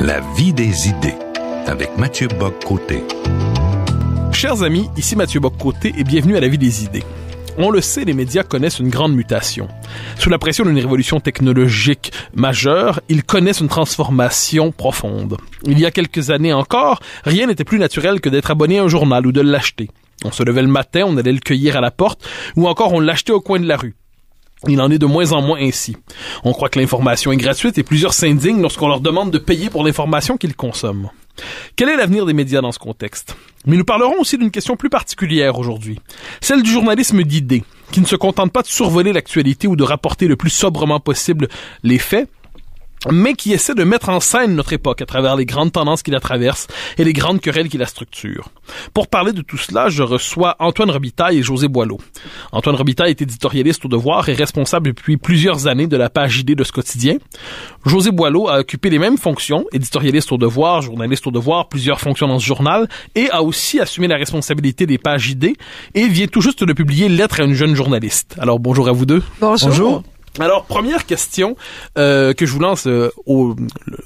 La vie des idées, avec Mathieu Bock-Côté. Chers amis, ici Mathieu Bock-Côté et bienvenue à La vie des idées. On le sait, les médias connaissent une grande mutation. Sous la pression d'une révolution technologique majeure, ils connaissent une transformation profonde. Il y a quelques années encore, rien n'était plus naturel que d'être abonné à un journal ou de l'acheter. On se levait le matin, on allait le cueillir à la porte, ou encore on l'achetait au coin de la rue. Il en est de moins en moins ainsi. On croit que l'information est gratuite et plusieurs s'indignent lorsqu'on leur demande de payer pour l'information qu'ils consomment. Quel est l'avenir des médias dans ce contexte? Mais nous parlerons aussi d'une question plus particulière aujourd'hui, celle du journalisme d'idées, qui ne se contente pas de survoler l'actualité ou de rapporter le plus sobrement possible les faits, mais qui essaie de mettre en scène notre époque à travers les grandes tendances qui la traversent et les grandes querelles qui la structurent. Pour parler de tout cela, je reçois Antoine Robitaille et José Boileau. Antoine Robitaille est éditorialiste au Devoir et responsable depuis plusieurs années de la page idées de ce quotidien. José Boileau a occupé les mêmes fonctions, éditorialiste au Devoir, journaliste au Devoir, plusieurs fonctions dans ce journal, et a aussi assumé la responsabilité des pages idées et vient tout juste de publier Lettre à une jeune journaliste. Alors bonjour à vous deux. Bonjour. Alors, première question que je vous lance,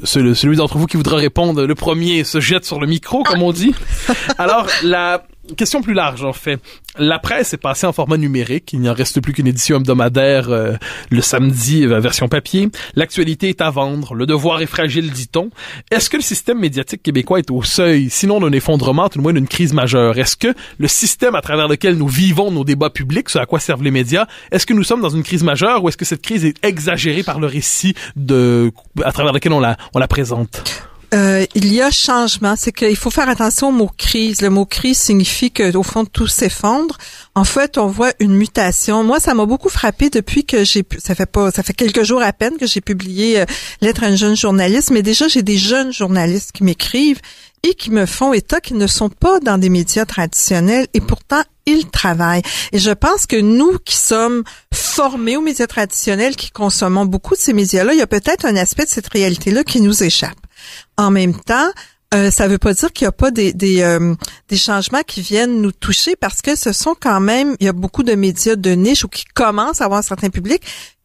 celui d'entre vous qui voudra répondre le premier se jette sur le micro, comme on dit. Alors, la question plus large, en fait. La presse est passée en format numérique. Il n'y en reste plus qu'une édition hebdomadaire le samedi, version papier. L'actualité est à vendre. Le devoir est fragile, dit-on. Est-ce que le système médiatique québécois est au seuil, sinon d'un effondrement, tout le moins d'une crise majeure? Est-ce que le système à travers lequel nous vivons nos débats publics, ce à quoi servent les médias, est-ce que nous sommes dans une crise majeure ou est-ce que cette crise est exagérée par le récit à travers lequel on la présente? Il y a changement, c'est qu'il faut faire attention au mot crise. Le mot crise signifie que au fond tout s'effondre. En fait, on voit une mutation. Moi, ça m'a beaucoup frappé depuis que ça fait quelques jours à peine que j'ai publié Lettre à une jeune journaliste, mais déjà j'ai des jeunes journalistes qui m'écrivent et qui me font état qu'ils ne sont pas dans des médias traditionnels et pourtant ils travaillent. Et je pense que nous qui sommes formés aux médias traditionnels, qui consommons beaucoup de ces médias-là, il y a peut-être un aspect de cette réalité-là qui nous échappe. En même temps, ça veut pas dire qu'il y a pas des changements qui viennent nous toucher parce que ce sont quand même, il y a beaucoup de médias de niche ou qui commencent à avoir un certain public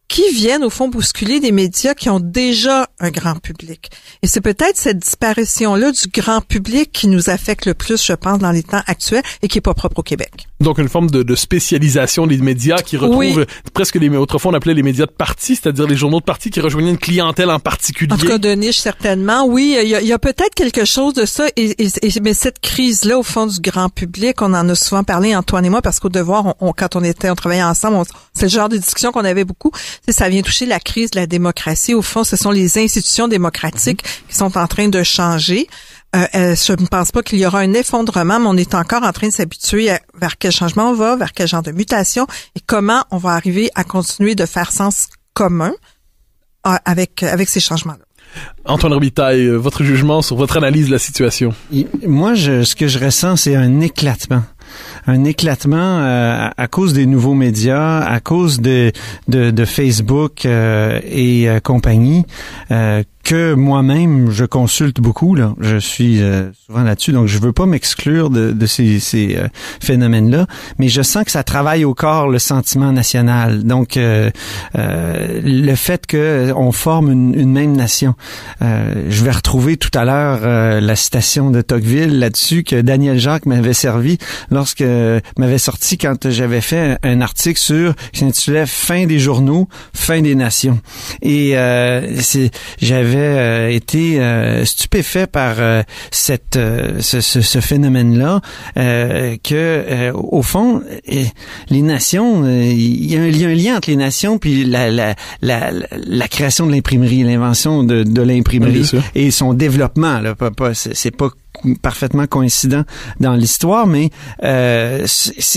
qui viennent au fond bousculer des médias qui ont déjà un grand public. Et c'est peut-être cette disparition-là du grand public qui nous affecte le plus, je pense, dans les temps actuels et qui est pas propre au Québec. Donc une forme de spécialisation des médias qui retrouvent presque autrefois on appelait les médias de parti, c'est-à-dire les journaux de parti qui rejoignaient une clientèle en particulier. En tout cas de niche certainement, oui, il y a peut-être quelque chose de ça mais cette crise-là au fond du grand public, on en a souvent parlé Antoine et moi parce qu'au Devoir quand on travaillait ensemble, c'est le genre de discussion qu'on avait beaucoup. Ça vient toucher la crise de la démocratie. Au fond, ce sont les institutions démocratiques qui sont en train de changer. Je ne pense pas qu'il y aura un effondrement, mais on est encore en train de s'habituer vers quel changement on va, vers quel genre de mutation et comment on va arriver à continuer de faire sens commun avec ces changements-là. Antoine Robitaille, votre jugement sur votre analyse de la situation? Moi, ce que je ressens, c'est un éclatement. Un éclatement à cause des nouveaux médias, à cause de Facebook et compagnie, que moi-même je consulte beaucoup là. Je suis souvent là-dessus, donc je veux pas m'exclure de ces phénomènes-là, mais je sens que ça travaille au corps le sentiment national. Donc le fait que on forme une même nation. Je vais retrouver tout à l'heure la citation de Tocqueville là-dessus que Daniel Jacques m'avait sorti quand j'avais fait un article qui s'intitulait Fin des journaux, fin des nations. Et j'avais été stupéfait par ce phénomène-là que au fond les nations, il y a un lien entre les nations puis la création de l'imprimerie, l'invention de l'imprimerie et son développement là, c'est pas parfaitement coïncident dans l'histoire, mais c'est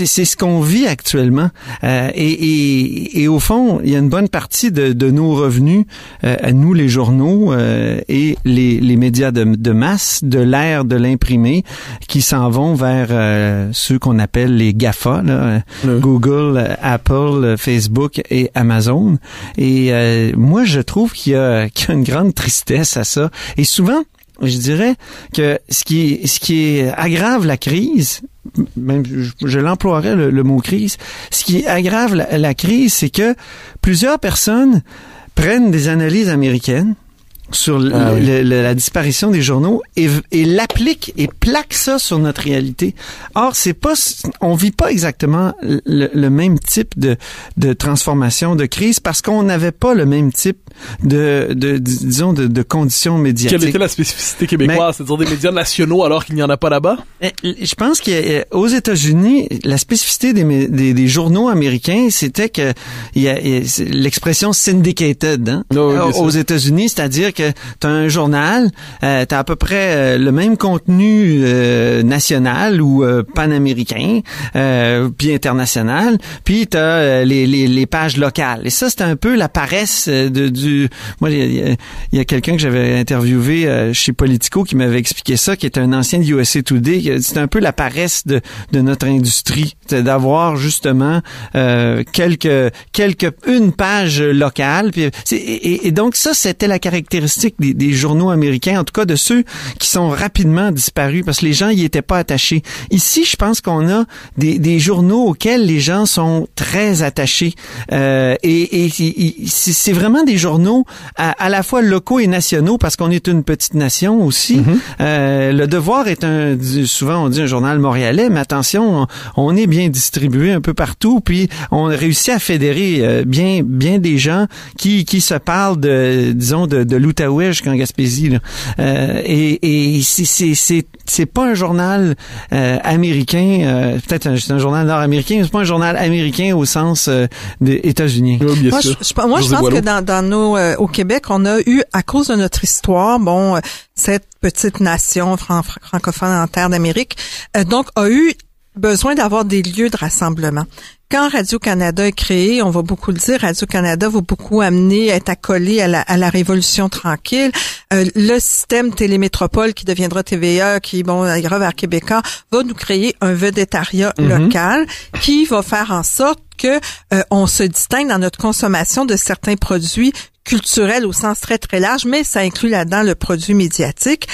ce qu'on vit actuellement. Et au fond, il y a une bonne partie de nos revenus, à nous les journaux et les médias de masse, de l'ère de l'imprimé, qui s'en vont vers ceux qu'on appelle les GAFA, là, Google, Apple, Facebook et Amazon. Et moi, je trouve qu'il y a une grande tristesse à ça. Et souvent, je dirais que ce qui aggrave la crise, même je l'emploierais le mot crise, ce qui aggrave la crise, c'est que plusieurs personnes prennent des analyses américaines, sur la disparition des journaux et l'applique et plaque ça sur notre réalité. Or, on vit pas exactement le même type de transformation, de crise, parce qu'on n'avait pas le même type de conditions médiatiques. Quelle était la spécificité québécoise, c'est-à-dire des médias nationaux alors qu'il n'y en a pas là-bas? Je pense qu'aux États-Unis, la spécificité des journaux américains, c'était que il y a l'expression syndicated, hein? Aux États-Unis, c'est-à-dire que t'as un journal, t'as à peu près le même contenu national ou panaméricain, puis international, puis t'as les pages locales. Et ça, c'était un peu la paresse moi, il y a quelqu'un que j'avais interviewé chez Politico qui m'avait expliqué ça, qui est un ancien de USA Today. C'est un peu la paresse de notre industrie, c'est d'avoir justement une page locale. Puis, et donc ça, c'était la caractéristique des journaux américains, en tout cas de ceux qui sont rapidement disparus, parce que les gens y étaient pas attachés. Ici, je pense qu'on a des journaux auxquels les gens sont très attachés. Et c'est vraiment des journaux à la fois locaux et nationaux, parce qu'on est une petite nation aussi. Le Devoir est souvent on dit un journal montréalais, mais attention, on est bien distribué un peu partout, puis on réussit à fédérer bien des gens qui se parlent de l'Outaouais jusqu'en Gaspésie, là. Et c'est pas un journal américain, peut-être c'est un journal nord-américain, mais c'est pas un journal américain au sens des États-Unis. Oui, moi, je pense que dans au Québec, on a eu, à cause de notre histoire, cette petite nation francophone en terre d'Amérique, donc a eu besoin d'avoir des lieux de rassemblement. Quand Radio-Canada est créé, on va beaucoup le dire, Radio-Canada va beaucoup amener, être accolé à la Révolution tranquille. Le système Télémétropole qui deviendra TVA, qui ira vers Québécois, va nous créer un vedettariat local qui va faire en sorte que on se distingue dans notre consommation de certains produits culturels au sens très très large, mais ça inclut là-dedans le produit médiatique.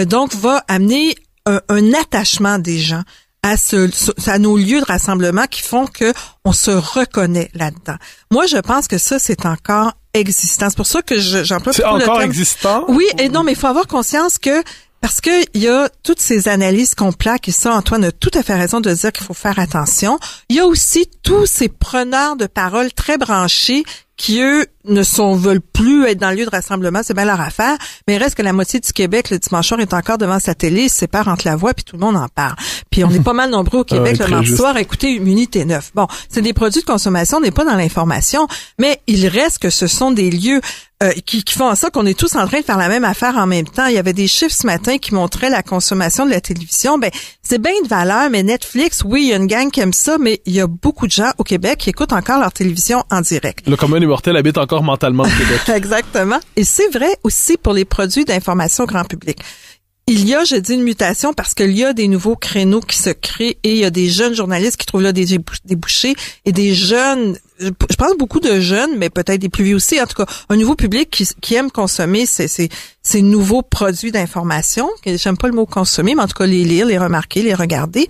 Donc va amener un attachement des gens à nos lieux de rassemblement qui font que on se reconnaît là-dedans. Moi, je pense que ça, c'est encore existant. C'est pour ça que j'emploie c'est encore le terme existant? Oui, et non, mais il faut avoir conscience que parce que il y a toutes ces analyses qu'on plaque, et ça, Antoine a tout à fait raison de dire qu'il faut faire attention. Il y a aussi tous ces preneurs de parole très branchés qui, eux, veulent plus être dans le lieu de rassemblement, c'est bien leur affaire, mais il reste que la moitié du Québec, le dimanche soir, est encore devant sa télé, se sépare entre la voix, puis tout le monde en parle. Puis on est pas mal nombreux au Québec le mardi soir à écouter Unité 9. Bon, c'est des produits de consommation, on n'est pas dans l'information, mais il reste que ce sont des lieux qui font en sorte qu'on est tous en train de faire la même affaire en même temps. Il y avait des chiffres ce matin qui montraient la consommation de la télévision. C'est bien de valeur, mais Netflix, oui, il y a une gang qui aime ça, mais il y a beaucoup de gens au Québec qui écoutent encore leur télévision en direct. Le commun des mortels habite encore mentalement au Québec. Exactement. Et c'est vrai aussi pour les produits d'information grand public. Il y a, je dis, une mutation parce qu'il y a des nouveaux créneaux qui se créent et il y a des jeunes journalistes qui trouvent là des débouchés et des jeunes, je pense beaucoup de jeunes, mais peut-être des plus vieux aussi, en tout cas, un nouveau public qui aime consommer ces nouveaux produits d'information. J'aime pas le mot consommer, mais en tout cas les lire, les remarquer, les regarder.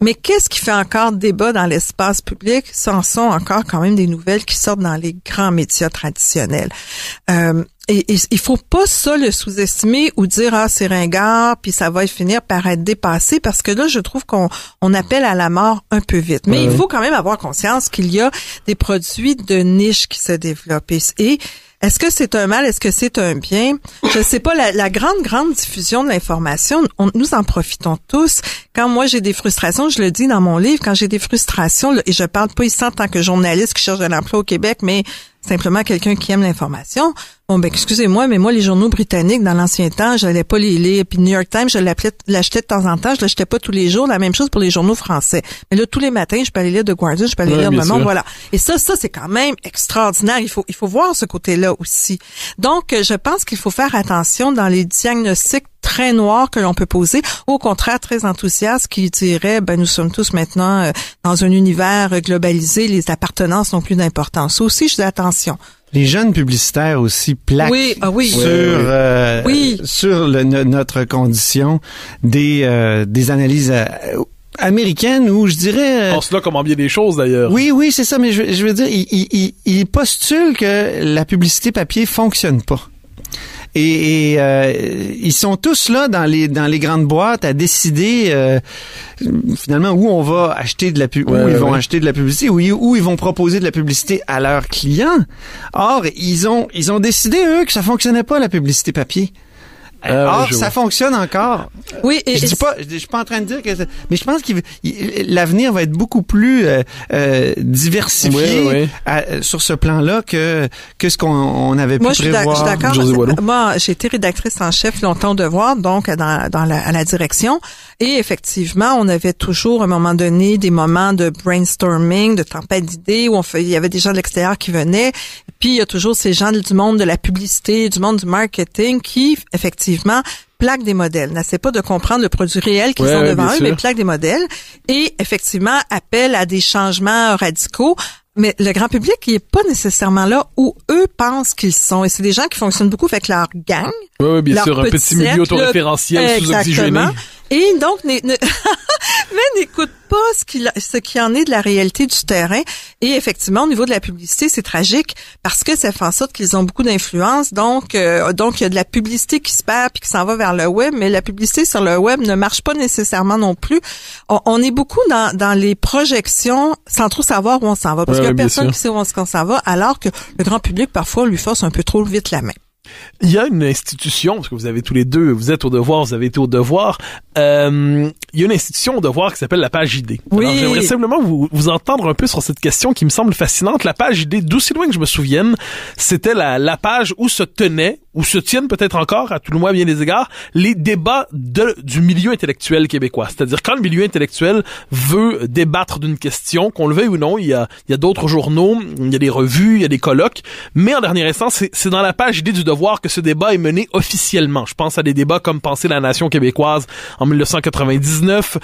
Mais qu'est-ce qui fait encore débat dans l'espace public? Ce sont encore quand même des nouvelles qui sortent dans les grands médias traditionnels. Et il faut pas ça le sous-estimer ou dire c'est ringard puis ça va finir par être dépassé, parce que là je trouve qu'on appelle à la mort un peu vite. Mais il faut quand même avoir conscience qu'il y a des produits de niche qui se développent. Et est-ce que c'est un mal? Est-ce que c'est un bien? Je sais pas. La grande diffusion de l'information, nous en profitons tous. Quand moi j'ai des frustrations, je le dis dans mon livre, quand j'ai des frustrations, et je parle pas ici en tant que journaliste qui cherche de l'emploi au Québec, mais simplement quelqu'un qui aime l'information. Excusez-moi, mais moi, les journaux britanniques, dans l'ancien temps, j'allais pas les lire. Puis New York Times, je l'achetais de temps en temps, je l'achetais pas tous les jours. La même chose pour les journaux français. Mais là, tous les matins, je peux aller lire The Guardian, je peux aller lire Le Monde, voilà. Et ça, c'est quand même extraordinaire. Il faut voir ce côté-là aussi. Donc, je pense qu'il faut faire attention dans les diagnostics très noirs que l'on peut poser, ou au contraire très enthousiastes qui diraient nous sommes tous maintenant dans un univers globalisé, les appartenances n'ont plus d'importance. Aussi, je dis attention. Les jeunes publicitaires aussi plaquent sur notre condition des analyses américaines, où je dirais... On se là comment bien des choses, d'ailleurs. Oui, c'est ça, mais je veux dire, ils postulent que la publicité papier fonctionne pas. Et ils sont tous là dans les grandes boîtes à décider finalement où on va acheter de la acheter de la publicité, où ils vont proposer de la publicité à leurs clients. Or, ils ont décidé eux que ça fonctionnait pas la publicité papier. Or, ça fonctionne encore. Oui, et je suis pas en train de dire que mais je pense que l'avenir va être beaucoup plus diversifié sur ce plan-là que ce qu'on avait pu prévoir. Moi, je suis d'accord. Moi, j'ai été rédactrice en chef longtemps au Devoir, donc à la direction. Et effectivement, on avait toujours, à un moment donné, des moments de brainstorming, de tempête d'idées, où il y avait des gens de l'extérieur qui venaient. Puis, il y a toujours ces gens du monde de la publicité, du monde du marketing qui, effectivement, plaquent des modèles. N'essaient pas de comprendre le produit réel qu'ils ont devant eux, mais plaquent des modèles. Et, effectivement, appellent à des changements radicaux. Mais le grand public, il est pas nécessairement là où eux pensent qu'ils sont. Et c'est des gens qui fonctionnent beaucoup avec leur gang. Oui, bien sûr, un petit milieu autoréférentiel sous-oxygéné. Et donc, mais n'écoute pas ce qui en est de la réalité du terrain. Et effectivement, au niveau de la publicité, c'est tragique parce que ça fait en sorte qu'ils ont beaucoup d'influence. Donc, il y a de la publicité qui se perd puis qui s'en va vers le web, mais la publicité sur le web ne marche pas nécessairement non plus. On est beaucoup dans les projections sans trop savoir où on s'en va parce qu'il y a personne qui sait où on s'en va, alors que le grand public, parfois, on lui force un peu trop vite la main. Il y a une institution, parce que vous avez tous les deux, vous êtes au Devoir, vous avez été au Devoir, il y a une institution au Devoir qui s'appelle la page ID. Oui. Alors, j'aimerais simplement vous entendre un peu sur cette question qui me semble fascinante. La page ID, d'aussi loin que je me souvienne, c'était la page où se tenaient, ou se tiennent peut-être encore, à tout le moins à bien des égards, les débats du milieu intellectuel québécois. C'est-à-dire, quand le milieu intellectuel veut débattre d'une question, qu'on le veuille ou non, il y a d'autres journaux, il y a des revues, il y a des colloques, mais en dernière instance, c'est dans la page ID du Devoir que ce débat est mené officiellement. Je pense à des débats comme Penser la nation québécoise en 1999,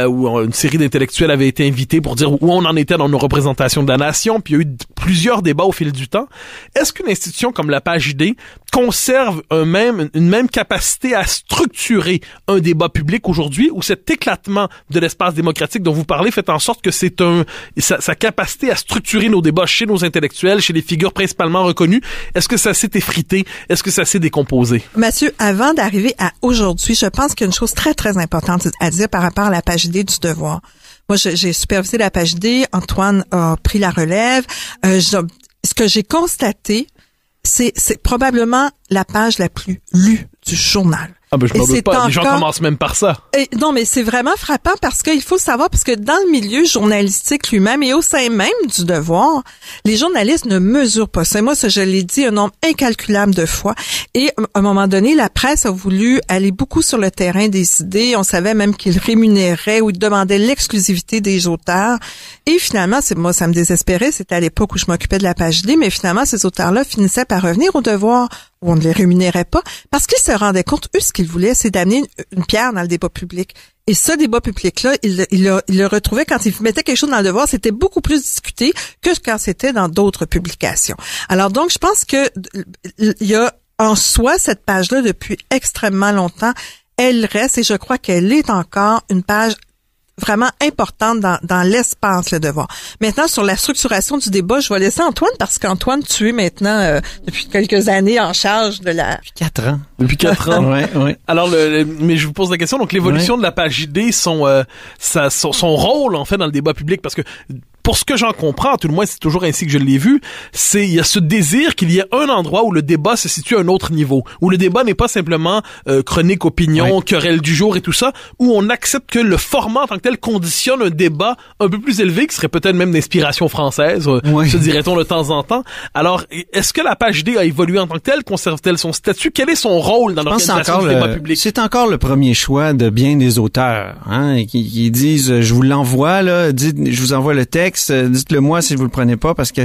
où une série d'intellectuels avait été invités pour dire où on en était dans nos représentations de la nation, puis il y a eu plusieurs débats au fil du temps. Est-ce qu'une institution comme la page ID conserve une même capacité à structurer un débat public aujourd'hui, où cet éclatement de l'espace démocratique dont vous parlez fait en sorte que sa capacité à structurer nos débats chez nos intellectuels, chez les figures principalement reconnues, est-ce que ça s'est effrité? Est-ce que ça s'est décomposé? Mathieu, avant d'arriver à aujourd'hui, je pense qu'il y a une chose très, très importante à dire par rapport à la page ID du Devoir. Moi, j'ai supervisé la page ID. Antoine a pris la relève. Ce que j'ai constaté, c'est probablement la page la plus lue du journal. Ah ben je m'en doute pas, les gens commencent même par ça. Non, mais c'est vraiment frappant parce qu'il faut savoir, parce que dans le milieu journalistique lui-même et au sein même du Devoir, les journalistes ne mesurent pas ça. Moi, ça, je l'ai dit un nombre incalculable de fois. Et à un moment donné, la presse a voulu aller beaucoup sur le terrain des idées. On savait même qu'ils rémunéraient ou ils demandaient l'exclusivité des auteurs. Et finalement, moi, ça me désespérait. C'était à l'époque où je m'occupais de la page D, mais finalement, ces auteurs-là finissaient par revenir au Devoir où on ne les rémunérait pas, parce qu'ils se rendaient compte, eux, ce qu'ils voulaient, c'est d'amener une pierre dans le débat public. Et ce débat public-là, il le retrouvait quand il mettait quelque chose dans le Devoir, c'était beaucoup plus discuté que quand c'était dans d'autres publications. Alors donc, je pense que il y a en soi cette page-là depuis extrêmement longtemps. Elle reste, et je crois qu'elle est encore une page vraiment importante dans l'espace, le Devoir. Maintenant, sur la structuration du débat, je vais laisser Antoine, parce qu'Antoine, tu es maintenant, depuis quelques années, en charge de la... Depuis 4 ans. Depuis 4 ans. Ouais. Alors, mais je vous pose la question, donc l'évolution de la page ID, son rôle, en fait, dans le débat public, parce que pour ce que j'en comprends, tout le moins c'est toujours ainsi que je l'ai vu, il y a ce désir qu'il y ait un endroit où le débat se situe à un autre niveau, où le débat n'est pas simplement chronique, opinion, querelle du jour et tout ça, où on accepte que le format en tant que tel conditionne un débat un peu plus élevé, qui serait peut-être même d'inspiration française, se dirait-on de temps en temps. Alors, est-ce que la page D a évolué en tant que telle? Conserve-t-elle son statut? Quel est son rôle dans l'organisation du débat public? C'est encore le premier choix de bien des auteurs, qui disent, je vous l'envoie, là, je vous envoie le texte, dites-le moi si vous le prenez pas, parce que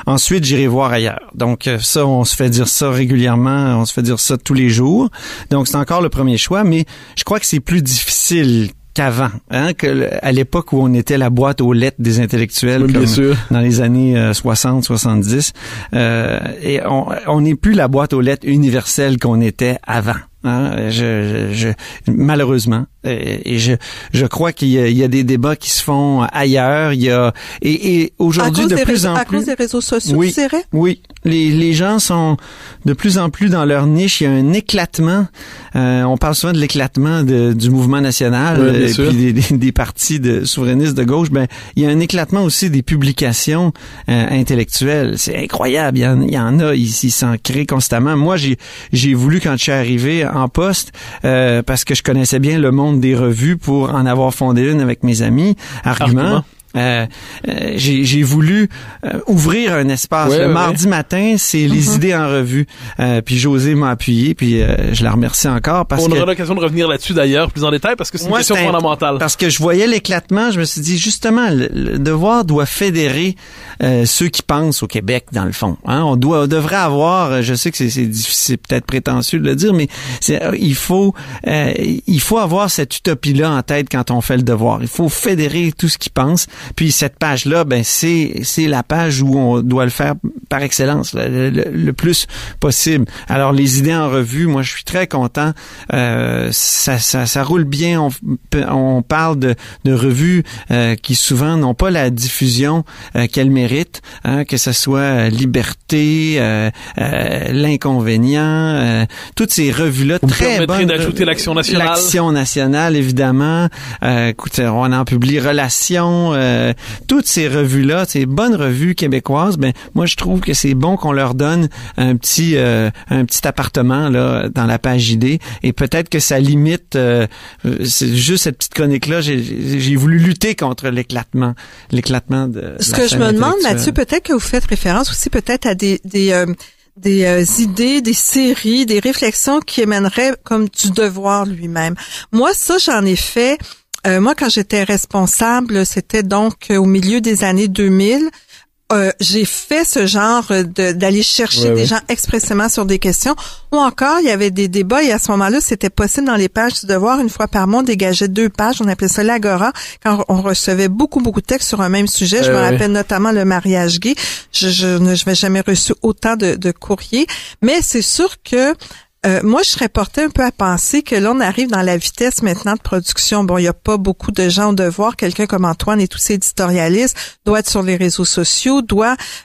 ensuite j'irai voir ailleurs. Donc ça, on se fait dire ça régulièrement, on se fait dire ça tous les jours. Donc c'est encore le premier choix, mais je crois que c'est plus difficile qu'avant, à l'époque où on était la boîte aux lettres des intellectuels, bien sûr, dans les années 60-70, et on n'est plus la boîte aux lettres universelle qu'on était avant. Malheureusement, et je crois qu'il y a des débats qui se font ailleurs. Il y a et aujourd'hui de plus en plus à cause des réseaux sociaux, oui, tu dirais? Oui, les gens sont de plus en plus dans leur niche. Il y a un éclatement. On parle souvent de l'éclatement du mouvement national et puis des partis souverainistes de gauche. Ben, il y a un éclatement aussi des publications intellectuelles. C'est incroyable. Il y en a. Ils s'en créent constamment. Moi, j'ai voulu, quand je suis arrivé en poste, parce que je connaissais bien le monde des revues pour en avoir fondé une avec mes amis, Argument. J'ai voulu ouvrir un espace. Le mardi matin, c'est les idées en revue. Puis José m'a appuyé, puis je la remercie encore parce que... On aura l'occasion de revenir là-dessus d'ailleurs, plus en détail, parce que c'est une question fondamentale. Parce que je voyais l'éclatement, je me suis dit, justement, le devoir doit fédérer ceux qui pensent au Québec, dans le fond. Hein? On devrait avoir, je sais que c'est peut-être prétentieux de le dire, mais il faut avoir cette utopie-là en tête quand on fait le devoir. Il faut fédérer tout ce qui pense. Puis cette page-là, ben c'est la page où on doit le faire par excellence, le plus possible. Alors les idées en revue, moi je suis très content. Ça roule bien. On parle de revues qui souvent n'ont pas la diffusion qu'elles méritent, hein, que ce soit Liberté, L'Inconvénient, toutes ces revues-là très bonnes. D'ajouter l'Action nationale. L'Action nationale, évidemment. Écoute, on en publie Relations. Toutes ces revues-là, ces bonnes revues québécoises, ben moi je trouve que c'est bon qu'on leur donne un petit appartement là dans la page idée, et peut-être que ça limite c'est juste cette petite chronique-là, j'ai voulu lutter contre l'éclatement de ce que je me demande, Mathieu, peut-être que vous faites référence aussi peut-être à des idées, des séries, des réflexions qui émaneraient comme du devoir lui-même. Moi, ça, j'en ai fait. Moi, quand j'étais responsable, c'était donc au milieu des années 2000. J'ai fait ce genre d'aller chercher des gens expressément sur des questions, ou encore il y avait des débats, et à ce moment-là, c'était possible dans les pages du devoir, une fois par mois, on dégageait 2 pages, on appelait ça l'agora, quand on recevait beaucoup de textes sur un même sujet. Je me rappelle notamment le mariage gay. Je n'avais jamais reçu autant de courriers, mais c'est sûr que moi, je serais portée un peu à penser que là, on arrive dans la vitesse maintenant de production. Bon, il n'y a pas beaucoup de gens au devoir. Quelqu'un comme Antoine et tous ses éditorialistes doit être sur les réseaux sociaux,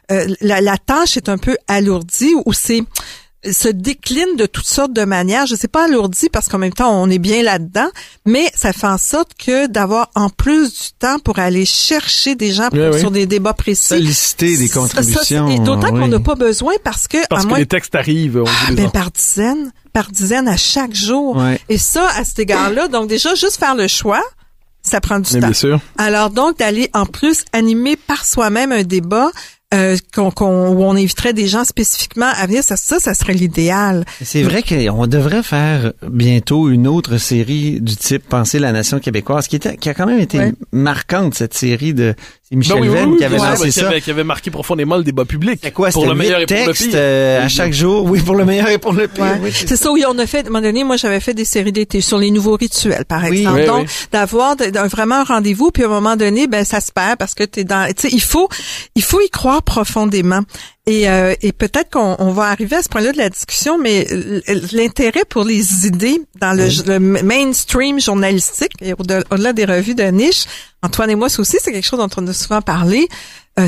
la tâche est un peu alourdie, ou se décline de toutes sortes de manières. Je sais pas alourdi parce qu'en même temps, on est bien là-dedans, mais ça fait en sorte que d'avoir en plus du temps pour aller chercher des gens sur des débats précis. Solliciter des contributions. Et d'autant qu'on n'a pas besoin parce que les textes arrivent. Par dizaines à chaque jour. Ouais. Et ça, à cet égard-là, donc déjà, juste faire le choix, ça prend du temps. Bien sûr. Alors donc, d'aller en plus animer par soi-même un débat, où on inviterait des gens spécifiquement à venir, ça serait l'idéal. C'est vrai qu'on devrait faire bientôt une autre série du type Penser la nation québécoise, qui a quand même été marquante, cette série de... C'est Michel Venn qui avait lancé ça. Qui avait marqué profondément le débat public. C'est quoi, pour le meilleur et pour le pire. À chaque jour. Oui, pour le meilleur et pour le pire. Ouais. Oui, c'est ça. Oui, on a fait, à un moment donné, moi, j'avais fait des séries d'été sur les nouveaux rituels, par exemple. Donc, d'avoir vraiment un rendez-vous, puis à un moment donné, ben, ça se perd parce que tu sais, il faut y croire profondément. Et peut-être qu'on va arriver à ce point-là de la discussion, mais l'intérêt pour les idées dans le mainstream journalistique, et au-delà des revues de niche, Antoine et moi, ça aussi, c'est quelque chose dont on a souvent parlé.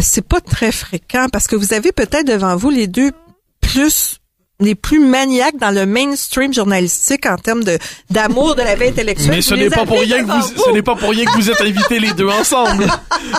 C'est pas très fréquent parce que vous avez peut-être devant vous les plus maniaques dans le mainstream journalistique en termes d'amour de la vie intellectuelle. Mais ce n'est pas pour rien que vous êtes invités les deux ensemble.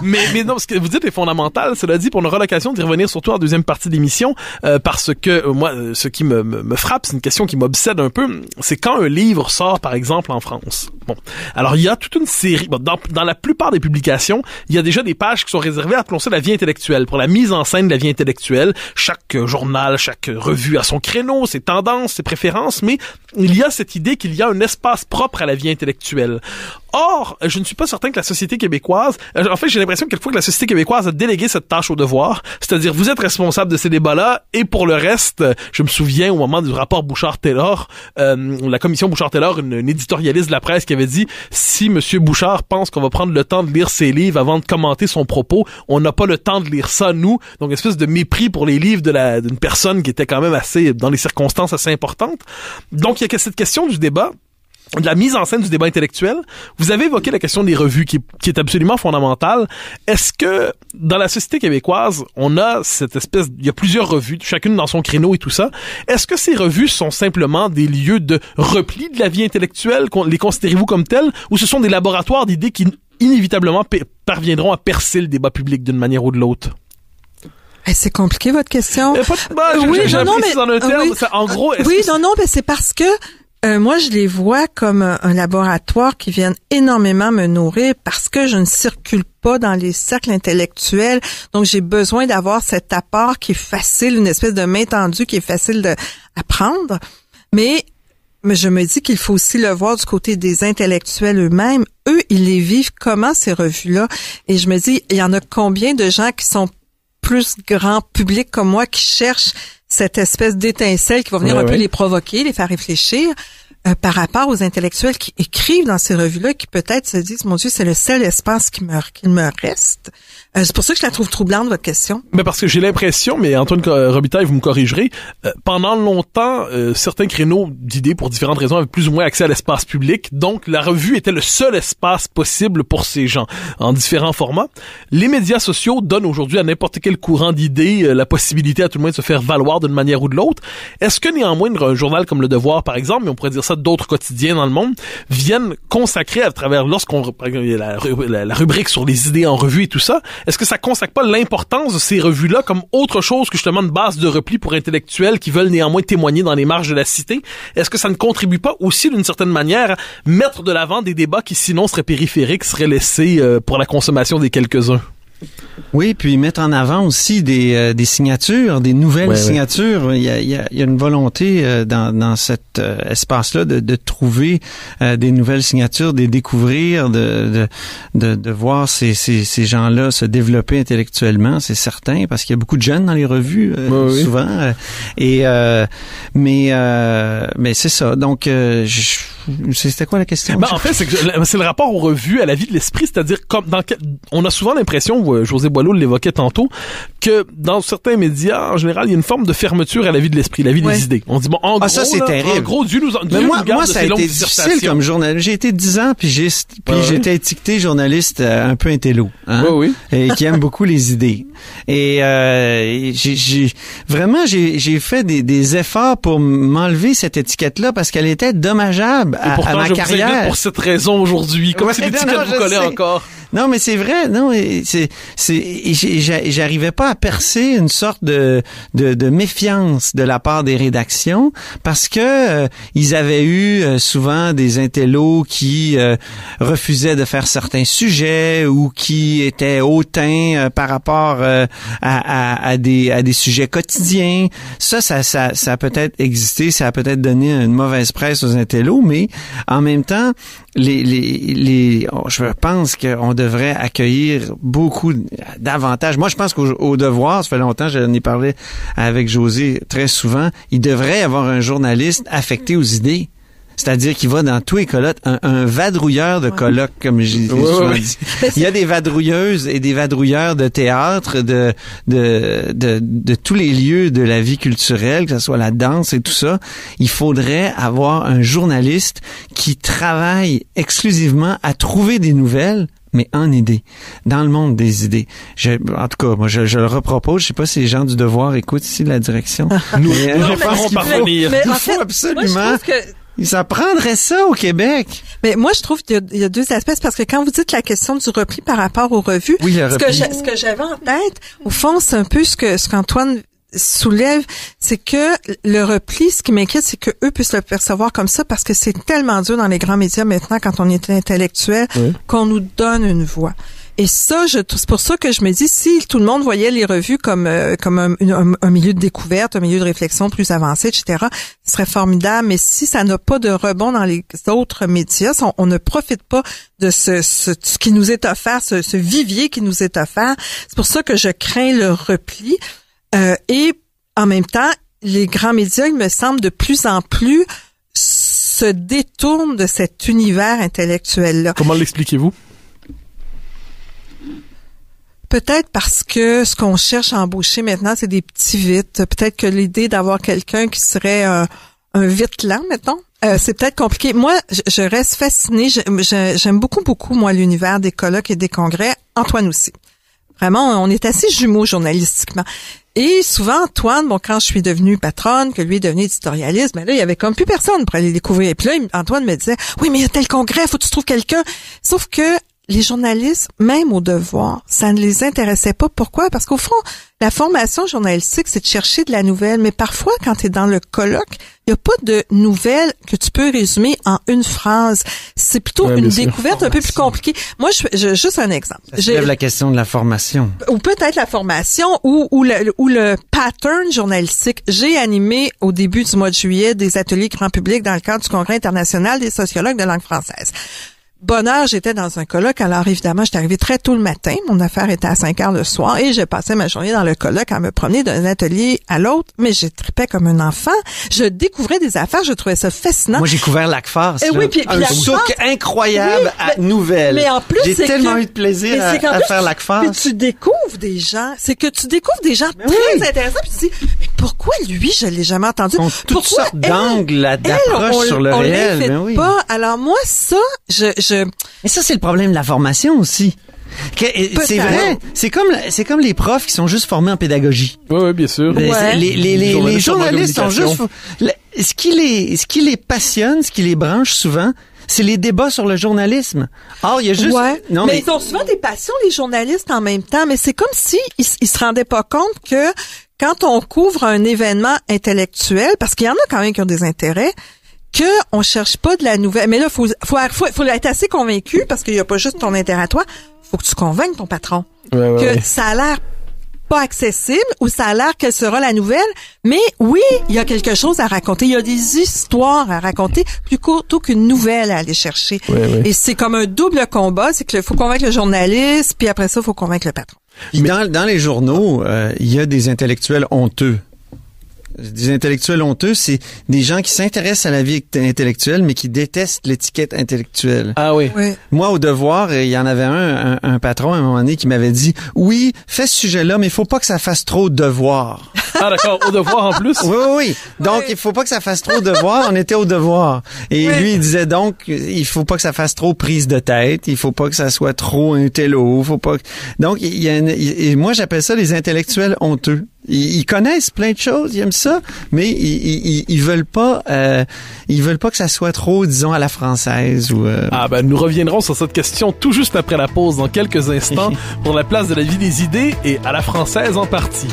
mais non, ce que vous dites est fondamental. Cela dit, on aura l'occasion d'y revenir surtout en deuxième partie d'émission, parce que moi, ce qui me frappe, c'est une question qui m'obsède un peu, c'est quand un livre sort, par exemple, en France. Bon, alors il y a toute une série. Bon, dans la plupart des publications, il y a déjà des pages qui sont réservées à prononcer la vie intellectuelle, pour la mise en scène de la vie intellectuelle. Chaque journal, chaque revue a son créneau, ses tendances, ses préférences, mais il y a cette idée qu'il y a un espace propre à la vie intellectuelle. Or, je ne suis pas certain que la société québécoise... En fait, j'ai l'impression quelquefois que la société québécoise a délégué cette tâche au devoir, c'est-à-dire vous êtes responsable de ces débats-là, et pour le reste, je me souviens au moment du rapport Bouchard-Taylor, la commission Bouchard-Taylor, une éditorialiste de la presse qui avait dit « Si M. Bouchard pense qu'on va prendre le temps de lire ses livres avant de commenter son propos, on n'a pas le temps de lire ça, nous. » Donc, une espèce de mépris pour les livres d'une personne qui était quand même assez, dans les circonstances assez importantes. Donc, il y a cette question du débat. de la mise en scène du débat intellectuel. Vous avez évoqué la question des revues qui est absolument fondamentale. Est-ce que dans la société québécoise, on a il y a plusieurs revues, chacune dans son créneau et tout ça. Est-ce que ces revues sont simplement des lieux de repli de la vie intellectuelle? Les considérez-vous comme telles? Ou ce sont des laboratoires d'idées qui inévitablement parviendront à percer le débat public d'une manière ou de l'autre? C'est compliqué votre question. Oui, en gros. Mais c'est parce que moi, je les vois comme un laboratoire qui viennent énormément me nourrir parce que je ne circule pas dans les cercles intellectuels. Donc, j'ai besoin d'avoir cet apport qui est facile, une espèce de main tendue qui est facile à prendre. Mais je me dis qu'il faut aussi le voir du côté des intellectuels eux-mêmes. Eux, ils les vivent comment, ces revues-là? Et je me dis, il y en a combien de gens qui sont plus grand public comme moi qui cherchent cette espèce d'étincelle qui va venir un peu les provoquer, les faire réfléchir par rapport aux intellectuels qui écrivent dans ces revues-là, qui peut-être se disent, mon Dieu, c'est le seul espace qu'il me reste. C'est pour ça que je la trouve troublante, votre question. Mais parce que j'ai l'impression, mais Antoine Robitaille, vous me corrigerez, pendant longtemps, certains créneaux d'idées, pour différentes raisons, avaient plus ou moins accès à l'espace public. Donc, la revue était le seul espace possible pour ces gens, en différents formats. Les médias sociaux donnent aujourd'hui à n'importe quel courant d'idées la possibilité à tout le monde de se faire valoir d'une manière ou de l'autre. Est-ce que néanmoins, un journal comme Le Devoir, par exemple, mais on pourrait dire ça d'autres quotidiens dans le monde, viennent consacrer à travers, la rubrique sur les idées en revue et tout ça, est-ce que ça consacre pas l'importance de ces revues-là comme autre chose que justement une base de repli pour intellectuels qui veulent néanmoins témoigner dans les marges de la cité? Est-ce que ça ne contribue pas aussi d'une certaine manière à mettre de l'avant des débats qui sinon seraient périphériques, seraient laissés pour la consommation des quelques-uns? Oui, puis mettre en avant aussi des signatures, des nouvelles signatures. Il y a une volonté dans cet espace-là de trouver des nouvelles signatures, de les découvrir, de voir ces gens-là se développer intellectuellement, c'est certain, parce qu'il y a beaucoup de jeunes dans les revues souvent. Mais c'est ça. Donc c'était quoi la question? En fait, c'est le rapport aux revues, à la vie de l'esprit, c'est-à-dire on a souvent l'impression, José Boileau l'évoquait tantôt, que dans certains médias, en général, il y a une forme de fermeture à la vie de l'esprit, la vie des idées. On dit, bon, en gros, ça, c'est terrible. En gros, Dieu nous garde moi, de ça ces a longues été difficile dissertations. comme journaliste. J'ai été 10 ans, puis j'étais étiqueté journaliste un peu intello, hein? Et qui aime beaucoup les idées. Et j'ai fait des efforts pour m'enlever cette étiquette-là parce qu'elle était dommageable à ma carrière. Vous invite pour cette raison aujourd'hui, comme si l'étiquette vous collait encore. Non, mais c'est vrai. Non, j'arrivais pas à percer une sorte de méfiance de la part des rédactions parce que ils avaient eu souvent des intellos qui refusaient de faire certains sujets ou qui étaient hautains par rapport à des sujets quotidiens. Ça a peut-être existé, ça a peut-être donné une mauvaise presse aux intellos, mais en même temps, je pense qu'on devrait accueillir beaucoup davantage. Moi, je pense qu'au Devoir, ça fait longtemps, j'en ai parlé avec José très souvent, il devrait y avoir un journaliste affecté aux idées. C'est-à-dire qu'il va dans tous les colloques, un vadrouilleur de colloques, comme j'ai souvent dit. Il y a des vadrouilleuses et des vadrouilleurs de théâtre, de tous les lieux de la vie culturelle, que ce soit la danse et tout ça. Il faudrait avoir un journaliste qui travaille exclusivement à trouver des nouvelles, mais en idées, dans le monde des idées. En tout cas, moi, je le repropose. Je sais pas si les gens du Devoir écoutent ici la direction. Nous ferons parvenir. Il faut absolument... Ça prendrait ça au Québec. Mais moi, je trouve qu'il y a deux aspects, parce que quand vous dites la question du repli par rapport aux revues, ce que j'avais en tête, au fond, c'est un peu ce qu'Antoine soulève, c'est que le repli, ce qui m'inquiète, c'est que eux puissent le percevoir comme ça, parce que c'est tellement dur dans les grands médias maintenant, quand on est intellectuel, qu'on nous donne une voix. Et ça, c'est pour ça que je me dis, si tout le monde voyait les revues comme un milieu de découverte, un milieu de réflexion plus avancé, etc., ce serait formidable. Mais si ça n'a pas de rebond dans les autres médias, on ne profite pas de ce qui nous est offert, ce vivier qui nous est offert. C'est pour ça que je crains le repli. Et en même temps, les grands médias, il me semble, de plus en plus se détournent de cet univers intellectuel-là. Comment l'expliquez-vous? Peut-être parce que ce qu'on cherche à embaucher maintenant, c'est des petits vites. Peut-être que l'idée d'avoir quelqu'un qui serait un vite lent, mettons, C'est peut-être compliqué. Moi, je reste fascinée. J'aime beaucoup, moi, l'univers des colloques et des congrès. Antoine aussi. Vraiment, on est assez jumeaux journalistiquement. Et souvent, Antoine, quand je suis devenue patronne, que lui est devenu éditorialiste, là, il y avait comme plus personne pour aller découvrir. Et puis là, Antoine me disait, oui, mais il y a tel congrès, faut que tu trouves quelqu'un. Sauf que les journalistes, même au devoir, ça ne les intéressait pas. Pourquoi? Parce qu'au fond, la formation journalistique, c'est de chercher de la nouvelle. Mais parfois, quand tu es dans le colloque, il n'y a pas de nouvelles que tu peux résumer en une phrase. C'est plutôt une découverte un peu plus compliquée. Moi, juste un exemple. Ça soulève la question de la formation. Ou peut-être la formation ou le pattern journalistique. J'ai animé au début du mois de juillet des ateliers grand public dans le cadre du Congrès international des sociologues de langue française. Bonne heure, j'étais dans un colloque. Alors, évidemment, j'étais arrivée très tôt le matin. Mon affaire était à 5 heures le soir et j'ai passé ma journée dans le colloque à me promener d'un atelier à l'autre. Mais je tripais comme un enfant. Je découvrais des affaires. Je trouvais ça fascinant. Moi, j'ai couvert l'ACFAS. Oui, puis un souk incroyable à nouvelles. Mais en plus, j'ai tellement eu de plaisir à faire l'ACFAS. Mais tu découvres des gens. C'est que tu découvres des gens très intéressants. Puis tu dis, mais pourquoi lui, je l'ai jamais entendu? Ils ont toutes sortes d'angles d'approche sur le réel. Les fait pas. Alors moi, ça, Mais ça, c'est le problème de la formation aussi. C'est vrai. C'est comme les profs qui sont juste formés en pédagogie. Oui, bien sûr. Les journalistes sont juste... Ce qui les passionne, ce qui les branche souvent, c'est les débats sur le journalisme. Or, il y a juste... Ouais. Non, mais ils ont souvent des passions, les journalistes, en même temps. Mais c'est comme si ils se rendaient pas compte que quand on couvre un événement intellectuel, parce qu'il y en a quand même qui ont des intérêts, que on cherche pas de la nouvelle. Mais là, faut être assez convaincu parce qu'il y a pas juste ton intérêt à toi. Faut que tu convainques ton patron que ça a l'air pas accessible ou ça a l'air qu'elle sera la nouvelle. Mais oui, il y a quelque chose à raconter. Il y a des histoires à raconter plutôt qu'une nouvelle à aller chercher. Et c'est comme un double combat. C'est que faut convaincre le journaliste, puis après ça, faut convaincre le patron. Puis dans les journaux, il y a des intellectuels honteux. Des intellectuels honteux, c'est des gens qui s'intéressent à la vie intellectuelle, mais qui détestent l'étiquette intellectuelle. Ah oui. Moi, au devoir, il y en avait un patron à un moment donné qui m'avait dit, oui, fais ce sujet-là, mais il faut pas que ça fasse trop devoir. Ah d'accord, au devoir en plus? Oui. Donc, il faut pas que ça fasse trop devoir. On était au devoir. Et lui, il disait donc, il faut pas que ça fasse trop prise de tête. Il faut pas que ça soit trop un télo. Faut pas. Donc, et moi, j'appelle ça les intellectuels honteux. Ils connaissent plein de choses, ils aiment ça, mais ils veulent pas que ça soit trop, disons, à la française ou. Nous reviendrons sur cette question tout juste après la pause dans quelques instants pour la place de la vie des idées et à la française en partie.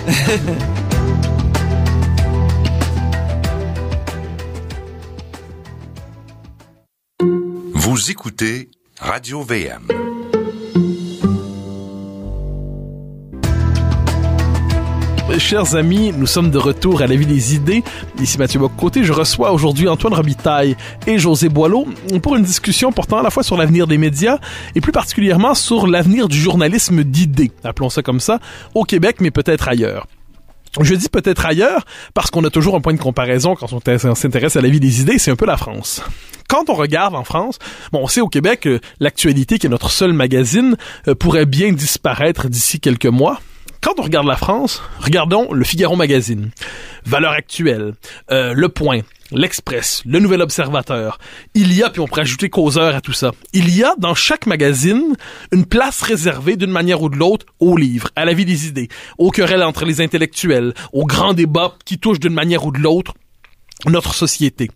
Vous écoutez Radio VM. Chers amis, nous sommes de retour à la vie des idées. Ici Mathieu Bock-Côté. Je reçois aujourd'hui Antoine Robitaille et José Boileau pour une discussion portant à la fois sur l'avenir des médias et plus particulièrement sur l'avenir du journalisme d'idées, appelons ça comme ça, au Québec, mais peut-être ailleurs. Je dis peut-être ailleurs parce qu'on a toujours un point de comparaison quand on s'intéresse à la vie des idées, c'est un peu la France. Quand on regarde en France, on sait au Québec que l'actualité, qui est notre seul magazine, pourrait bien disparaître d'ici quelques mois. Quand on regarde la France, regardons le Figaro Magazine, Valeurs Actuelles, Le Point, L'Express, Le Nouvel Observateur. Il y a, puis on pourrait ajouter Causeur à tout ça, il y a dans chaque magazine une place réservée d'une manière ou de l'autre aux livres, à la vie des idées, aux querelles entre les intellectuels, aux grands débats qui touchent d'une manière ou de l'autre notre société.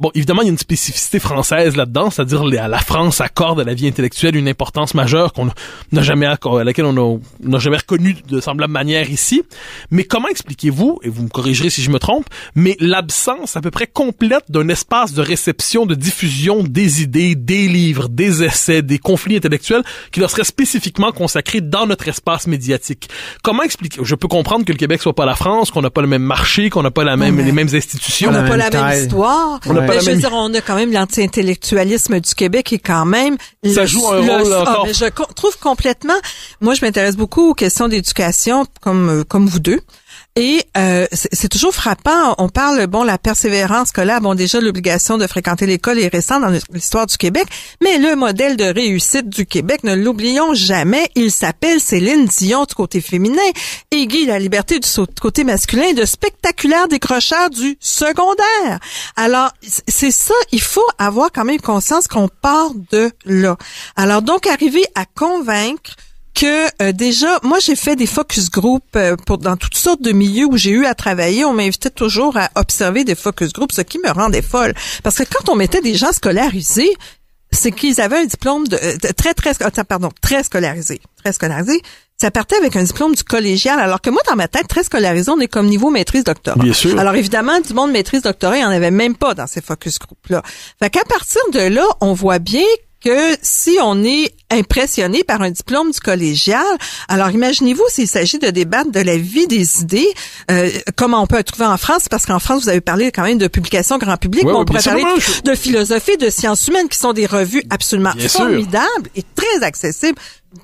Bon, évidemment, il y a une spécificité française là-dedans, c'est-à-dire la France accorde à la vie intellectuelle une importance majeure à laquelle on n'a jamais reconnu de semblable manière ici. Mais comment expliquez-vous, et vous me corrigerez si je me trompe, mais l'absence à peu près complète d'un espace de réception, de diffusion des idées, des livres, des essais, des conflits intellectuels qui leur seraient spécifiquement consacrés dans notre espace médiatique? Comment expliquer? Je peux comprendre que le Québec soit pas la France, qu'on n'a pas le même marché, qu'on n'a pas les mêmes institutions. On n'a pas la même histoire. Je veux dire, on a quand même l'anti-intellectualisme du Québec qui est quand même... Ça joue un rôle encore. Mais je trouve complètement... Moi, je m'intéresse beaucoup aux questions d'éducation comme vous deux. Et c'est toujours frappant. On parle, la persévérance scolaire, déjà l'obligation de fréquenter l'école est récente dans l'histoire du Québec, mais le modèle de réussite du Québec, ne l'oublions jamais, il s'appelle Céline Dion du côté féminin et Guy Laliberté du côté masculin, de spectaculaires décrocheurs du secondaire. Alors, c'est ça, il faut avoir quand même conscience qu'on part de là. Alors, donc, arriver à convaincre que déjà, moi j'ai fait des focus group dans toutes sortes de milieux où j'ai eu à travailler. On m'invitait toujours à observer des focus group, ce qui me rendait folle. Parce que quand on mettait des gens scolarisés, c'est qu'ils avaient un diplôme très scolarisé. Ça partait avec un diplôme du collégial, alors que moi, dans ma tête, très scolarisé, on est comme niveau maîtrise-doctorat. Bien sûr. Alors évidemment, du monde maîtrise-doctorat, il n'y en avait même pas dans ces focus group-là. Fait qu'à partir de là, on voit bien que si on est impressionné par un diplôme du collégial, alors imaginez-vous s'il s'agit de débattre de la vie des idées, comment on peut le trouver en France, parce qu'en France, vous avez parlé quand même de publications grand public, mais on pourrait parler de philosophie, de sciences humaines, qui sont des revues absolument formidables et très accessibles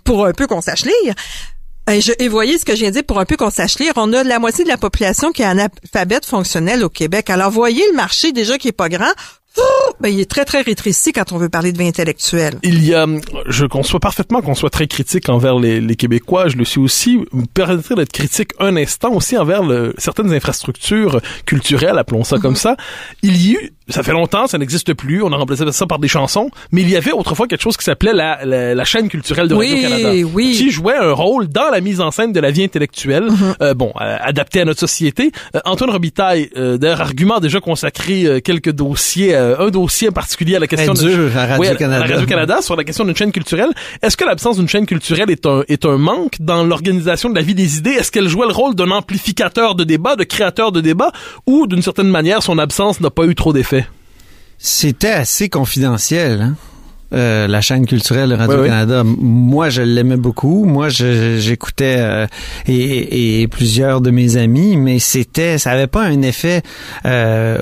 pour un peu qu'on sache lire. Et voyez ce que je viens de dire, pour un peu qu'on sache lire, on a la moitié de la population qui est analphabète fonctionnel au Québec. Alors voyez le marché déjà qui est pas grand. Il est très, très rétréci quand on veut parler de vie intellectuelle. Je conçois parfaitement qu'on soit très critique envers les Québécois. Je le suis aussi. Me permettrait d'être critique un instant aussi envers certaines infrastructures culturelles, appelons ça comme ça. Ça fait longtemps, ça n'existe plus. On a remplacé ça par des chansons. Mais il y avait autrefois quelque chose qui s'appelait la chaîne culturelle de Radio-Canada. Oui. Qui jouait un rôle dans la mise en scène de la vie intellectuelle, adaptée à notre société. Antoine Robitaille, d'ailleurs, argument déjà consacré quelques dossiers, un dossier en particulier à la question de Radio-Canada sur la question d'une chaîne culturelle. Est-ce que l'absence d'une chaîne culturelle est un manque dans l'organisation de la vie des idées? Est-ce qu'elle jouait le rôle d'un amplificateur de débat, de créateur de débat, ou d'une certaine manière, son absence n'a pas eu trop d'effet? C'était assez confidentiel, hein? La chaîne culturelle de Radio-Canada. Oui. Moi, je l'aimais beaucoup. Moi, j'écoutais et plusieurs de mes amis, mais ça avait pas un effet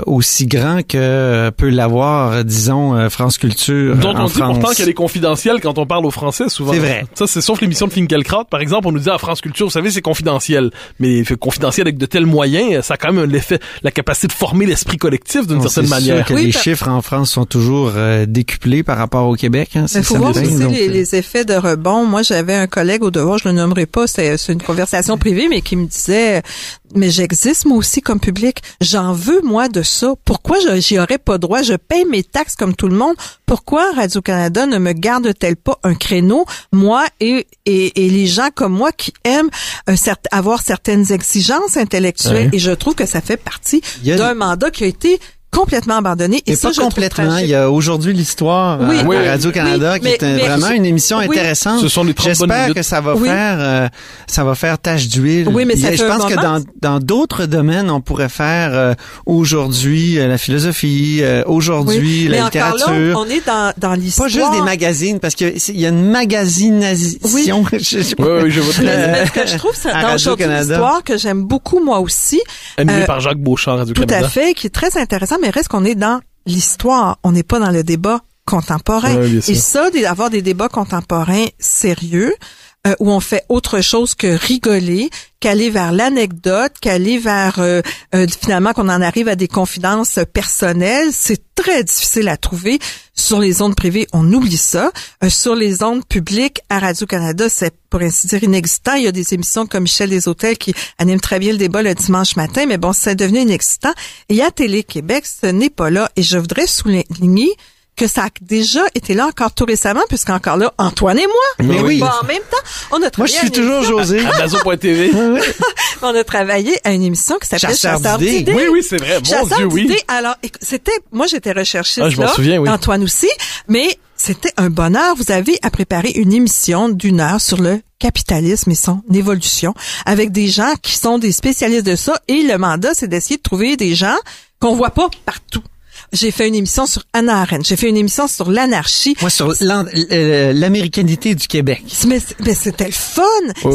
aussi grand que peut l'avoir, disons, France Culture. Donc on en dit France. Pourtant qu'elle est confidentielle quand on parle aux Français, souvent. C'est vrai. Ça, c'est sauf l'émission de Finkielkraut, par exemple, on nous dit à France Culture, vous savez, c'est confidentiel. Mais confidentiel avec de tels moyens, ça a quand même l'effet, la capacité de former l'esprit collectif d'une certaine manière. C'est sûr que les chiffres en France sont toujours décuplés par rapport au Québec. Hein, il faut voir aussi les effets de rebond. Moi, j'avais un collègue au devoir, je le nommerai pas, c'est une conversation privée, mais qui me disait, mais j'existe moi aussi comme public. J'en veux, moi, de ça. Pourquoi j'y aurais pas droit? Je paye mes taxes comme tout le monde. Pourquoi Radio-Canada ne me garde-t-elle pas un créneau, moi et les gens comme moi qui aiment avoir certaines exigences intellectuelles? Et je trouve que ça fait partie d'un mandat qui a été complètement abandonné. Et ça, pas complètement. Il y a aujourd'hui l'histoire à Radio-Canada qui est vraiment une émission intéressante. Ce sont les 30 J'espère que ça va faire tache d'huile. Oui, mais je pense que dans d'autres domaines, on pourrait faire aujourd'hui la philosophie, aujourd'hui la littérature. Mais encore là, on est dans l'histoire. Pas juste des magazines, parce qu'il y a une magasination. Oui, je vois mais ce que je trouve, dans aujourd'hui l'histoire que j'aime beaucoup moi aussi. Animé par Jacques Beauchamp, Radio-Canada. Tout à fait, qui est très intéressant. Mais reste qu'on est dans l'histoire, on n'est pas dans le débat contemporain. Et ça, d'avoir des débats contemporains sérieux, où on fait autre chose que rigoler, qu'aller vers l'anecdote, qu'aller vers finalement qu'on en arrive à des confidences personnelles, c'est très difficile à trouver. Sur les ondes privées, on oublie ça. Sur les ondes publiques, à Radio-Canada, c'est pour ainsi dire inexistant. Il y a des émissions comme Michel Desautels qui animent très bien le débat le dimanche matin, mais bon, c'est devenu inexistant. Et à Télé-Québec, ce n'est pas là. Et je voudrais souligner que ça a déjà été là encore tout récemment, puisqu'encore là, Antoine et moi, oui. En même temps, on a travaillé. Moi, je suis toujours José. À Bazo.tv. On a travaillé à une émission qui s'appelait Chasseurs d'idées. Oui, c'est vrai. Mon Dieu, oui. Alors, moi, j'étais recherchiste je m'en souviens, oui. Antoine aussi, mais c'était un bonheur. Vous avez à préparer une émission d'1 heure sur le capitalisme et son évolution, avec des gens qui sont des spécialistes de ça, et le mandat, c'est d'essayer de trouver des gens qu'on voit pas partout. J'ai fait une émission sur Hannah Arendt. J'ai fait une émission sur l'anarchie. Moi, sur l'américanité du Québec. Mais c'était le fun.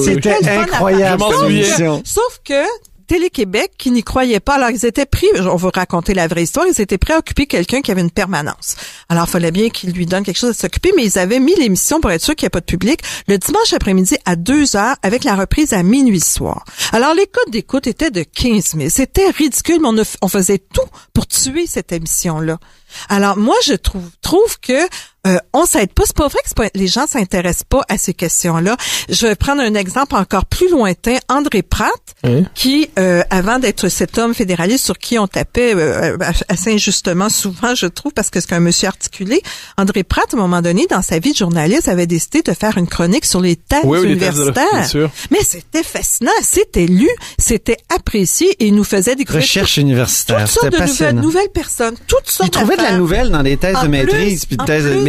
C'était incroyable. Sauf que Télé-Québec qui n'y croyait pas. Alors, ils étaient pris, on va raconter la vraie histoire, ils étaient prêts à occuper quelqu'un qui avait une permanence. Alors, il fallait bien qu'ils lui donnent quelque chose à s'occuper, mais ils avaient mis l'émission pour être sûr qu'il n'y ait pas de public le dimanche après-midi à 2h avec la reprise à minuit soir. Alors, les codes d'écoute étaient de 15 000. C'était ridicule, mais on faisait tout pour tuer cette émission-là. Alors, moi, je trouve que on s'aide pas. C'est pas vrai que les gens s'intéressent pas à ces questions-là. Je vais prendre un exemple encore plus lointain. André Pratt, qui, avant d'être cet homme fédéraliste sur qui on tapait assez injustement souvent, je trouve, parce que c'est un monsieur articulé, André Pratt, à un moment donné, dans sa vie de journaliste, avait décidé de faire une chronique sur les thèses universitaires. Bien sûr. Mais c'était fascinant, c'était lu, c'était apprécié et il nous faisait découvrir recherche universitaire. Toutes sortes de nouvelles personnes, toutes sortes Il trouvait de la nouvelle dans les thèses de maîtrise, puis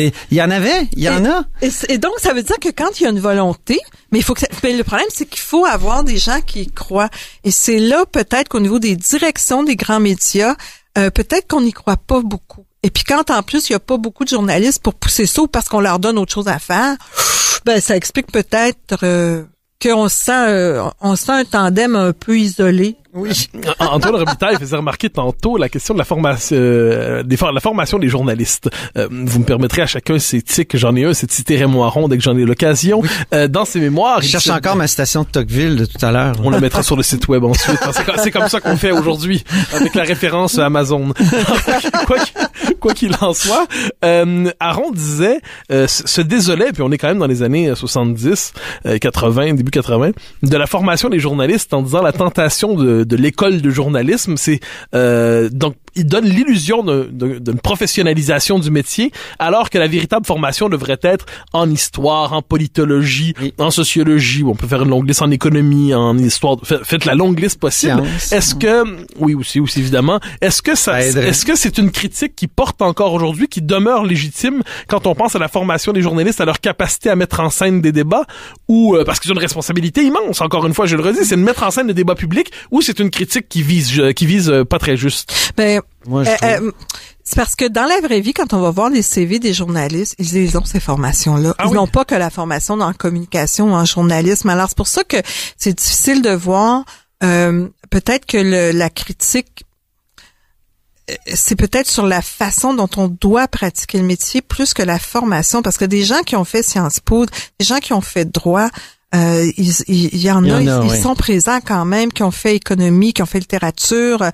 mais il y en avait, il y en a. Et donc, ça veut dire que quand il y a une volonté, mais le problème, c'est qu'il faut avoir des gens qui y croient. Et c'est là, peut-être qu'au niveau des directions des grands médias, peut-être qu'on n'y croit pas beaucoup. Et puis quand, en plus, il n'y a pas beaucoup de journalistes pour pousser ça ou parce qu'on leur donne autre chose à faire, ben, ça explique peut-être qu'on sent un tandem un peu isolé. Oui. Antoine Robitaille faisait remarquer tantôt la question de la formation, la formation des journalistes. Vous me permettrez à chacun ses tics. J'en ai un, c'est de citer Raymond Aron dès que j'en ai l'occasion. Oui. Dans ses mémoires. Je cherche encore ma citation de Tocqueville de tout à l'heure. On la mettra sur le site web ensuite. C'est comme ça qu'on fait aujourd'hui, avec la référence Amazon. Quoi qu'il en soit, Aron disait, se désolait, puis on est quand même dans les années 70, 80, début 80, de la formation des journalistes en disant la tentation de l'école de journalisme, c'est donc il donne l'illusion d'une professionnalisation du métier, alors que la véritable formation devrait être en histoire, en politologie, en sociologie. On peut faire une longue liste en économie, en histoire. Faites la longue liste possible. Science. Est-ce que oui aussi évidemment. Est-ce que c'est une critique qui porte encore aujourd'hui, qui demeure légitime quand on pense à la formation des journalistes, à leur capacité à mettre en scène des débats, ou parce qu'ils ont une responsabilité immense. Encore une fois, je le redis, c'est de mettre en scène des débats publics, ou c'est une critique qui vise pas très juste. Ben, c'est parce que dans la vraie vie, quand on va voir les CV des journalistes, ils ont ces formations-là. Ils n'ont pas que la formation en communication ou en journalisme. Alors, c'est pour ça que c'est difficile de voir. Peut-être que la critique, c'est peut-être sur la façon dont on doit pratiquer le métier plus que la formation. Parce que des gens qui ont fait Sciences Po, des gens qui ont fait droit, il y en a, ils sont présents quand même, qui ont fait économie, qui ont fait littérature.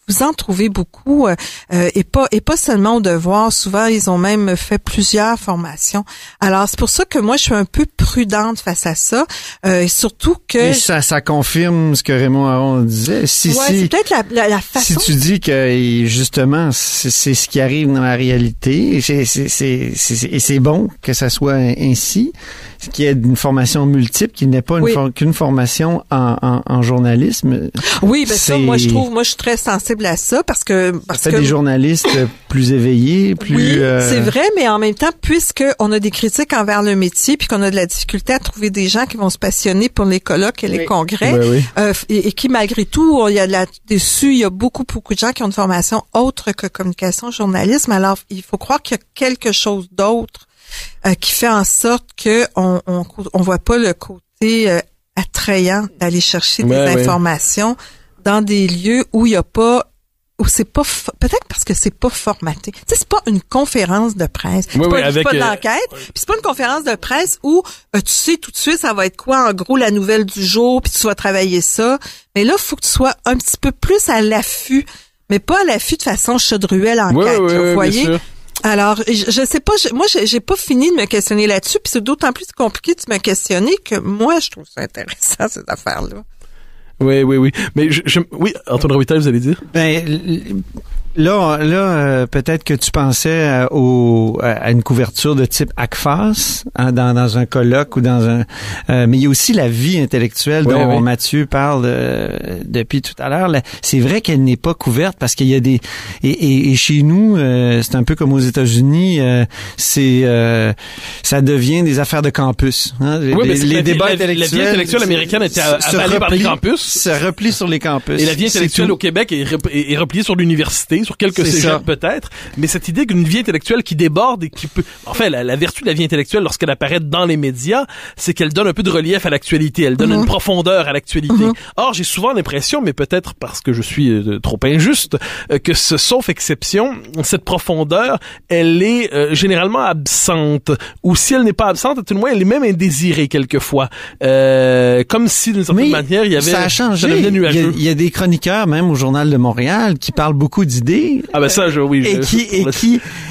Vous en trouvez beaucoup, et pas seulement au devoir. Souvent, ils ont même fait plusieurs formations. Alors, c'est pour ça que moi, je suis un peu prudente face à ça, et surtout que... Et ça confirme ce que Raymond Aron disait. C'est peut-être la façon... Si tu dis que, justement, c'est ce qui arrive dans la réalité, et c'est bon que ça soit ainsi, qu'il y ait une formation multiple, qu'il n'ait pas qu'une formation en journalisme. Oui, ben ça, moi, je suis très sensible à ça parce que des journalistes plus éveillés, plus... Oui, c'est vrai, mais en même temps, puisque on a des critiques envers le métier puis qu'on a de la difficulté à trouver des gens qui vont se passionner pour les colloques et les congrès, et qui, malgré tout, il y a il y a beaucoup de gens qui ont une formation autre que communication, journalisme. Alors, il faut croire qu'il y a quelque chose d'autre qui fait en sorte que on voit pas le côté attrayant d'aller chercher des informations dans des lieux où il y a pas, où c'est pas, peut-être parce que c'est pas formaté. Tu sais, c'est pas une conférence de presse. C'est pas d'enquête. Puis c'est pas une conférence de presse où tu sais tout de suite ça va être quoi, en gros, la nouvelle du jour, puis tu vas travailler ça. Mais là, faut que tu sois un petit peu plus à l'affût, mais pas à l'affût de façon chaudruelle enquête. Vous voyez? Alors, je sais pas, moi, j'ai pas fini de me questionner là-dessus, puis c'est d'autant plus compliqué de me questionner que moi, je trouve ça intéressant, ces affaires-là. Oui. Mais oui, Antoine Robitaille, vous allez dire? Ben, là, peut-être que tu pensais à une couverture de type ACFAS, dans un colloque ou dans un... mais il y a aussi la vie intellectuelle dont Mathieu parle depuis tout à l'heure. C'est vrai qu'elle n'est pas couverte parce qu'il y a des... Et chez nous, c'est un peu comme aux États-Unis, ça devient des affaires de campus. Hein? Les débats intellectuels... La vie intellectuelle américaine était avalée par les campus. Se replie sur les campus. Et la vie intellectuelle au Québec est repliée sur l'université. carré, sur quelques cégeps peut-être, mais cette idée qu'une vie intellectuelle qui déborde et qui peut... Enfin, la vertu de la vie intellectuelle, lorsqu'elle apparaît dans les médias, c'est qu'elle donne un peu de relief à l'actualité, elle donne une profondeur à l'actualité. Or, j'ai souvent l'impression, mais peut-être parce que je suis trop injuste, que sauf exception, cette profondeur, elle est généralement absente, ou si elle n'est pas absente, à tout le moins, elle est même indésirée quelquefois. Comme si, d'une certaine manière, il y avait... Ça a changé. Il y a des chroniqueurs, même au Journal de Montréal, qui parlent beaucoup d'idées. Ah ben ça, oui.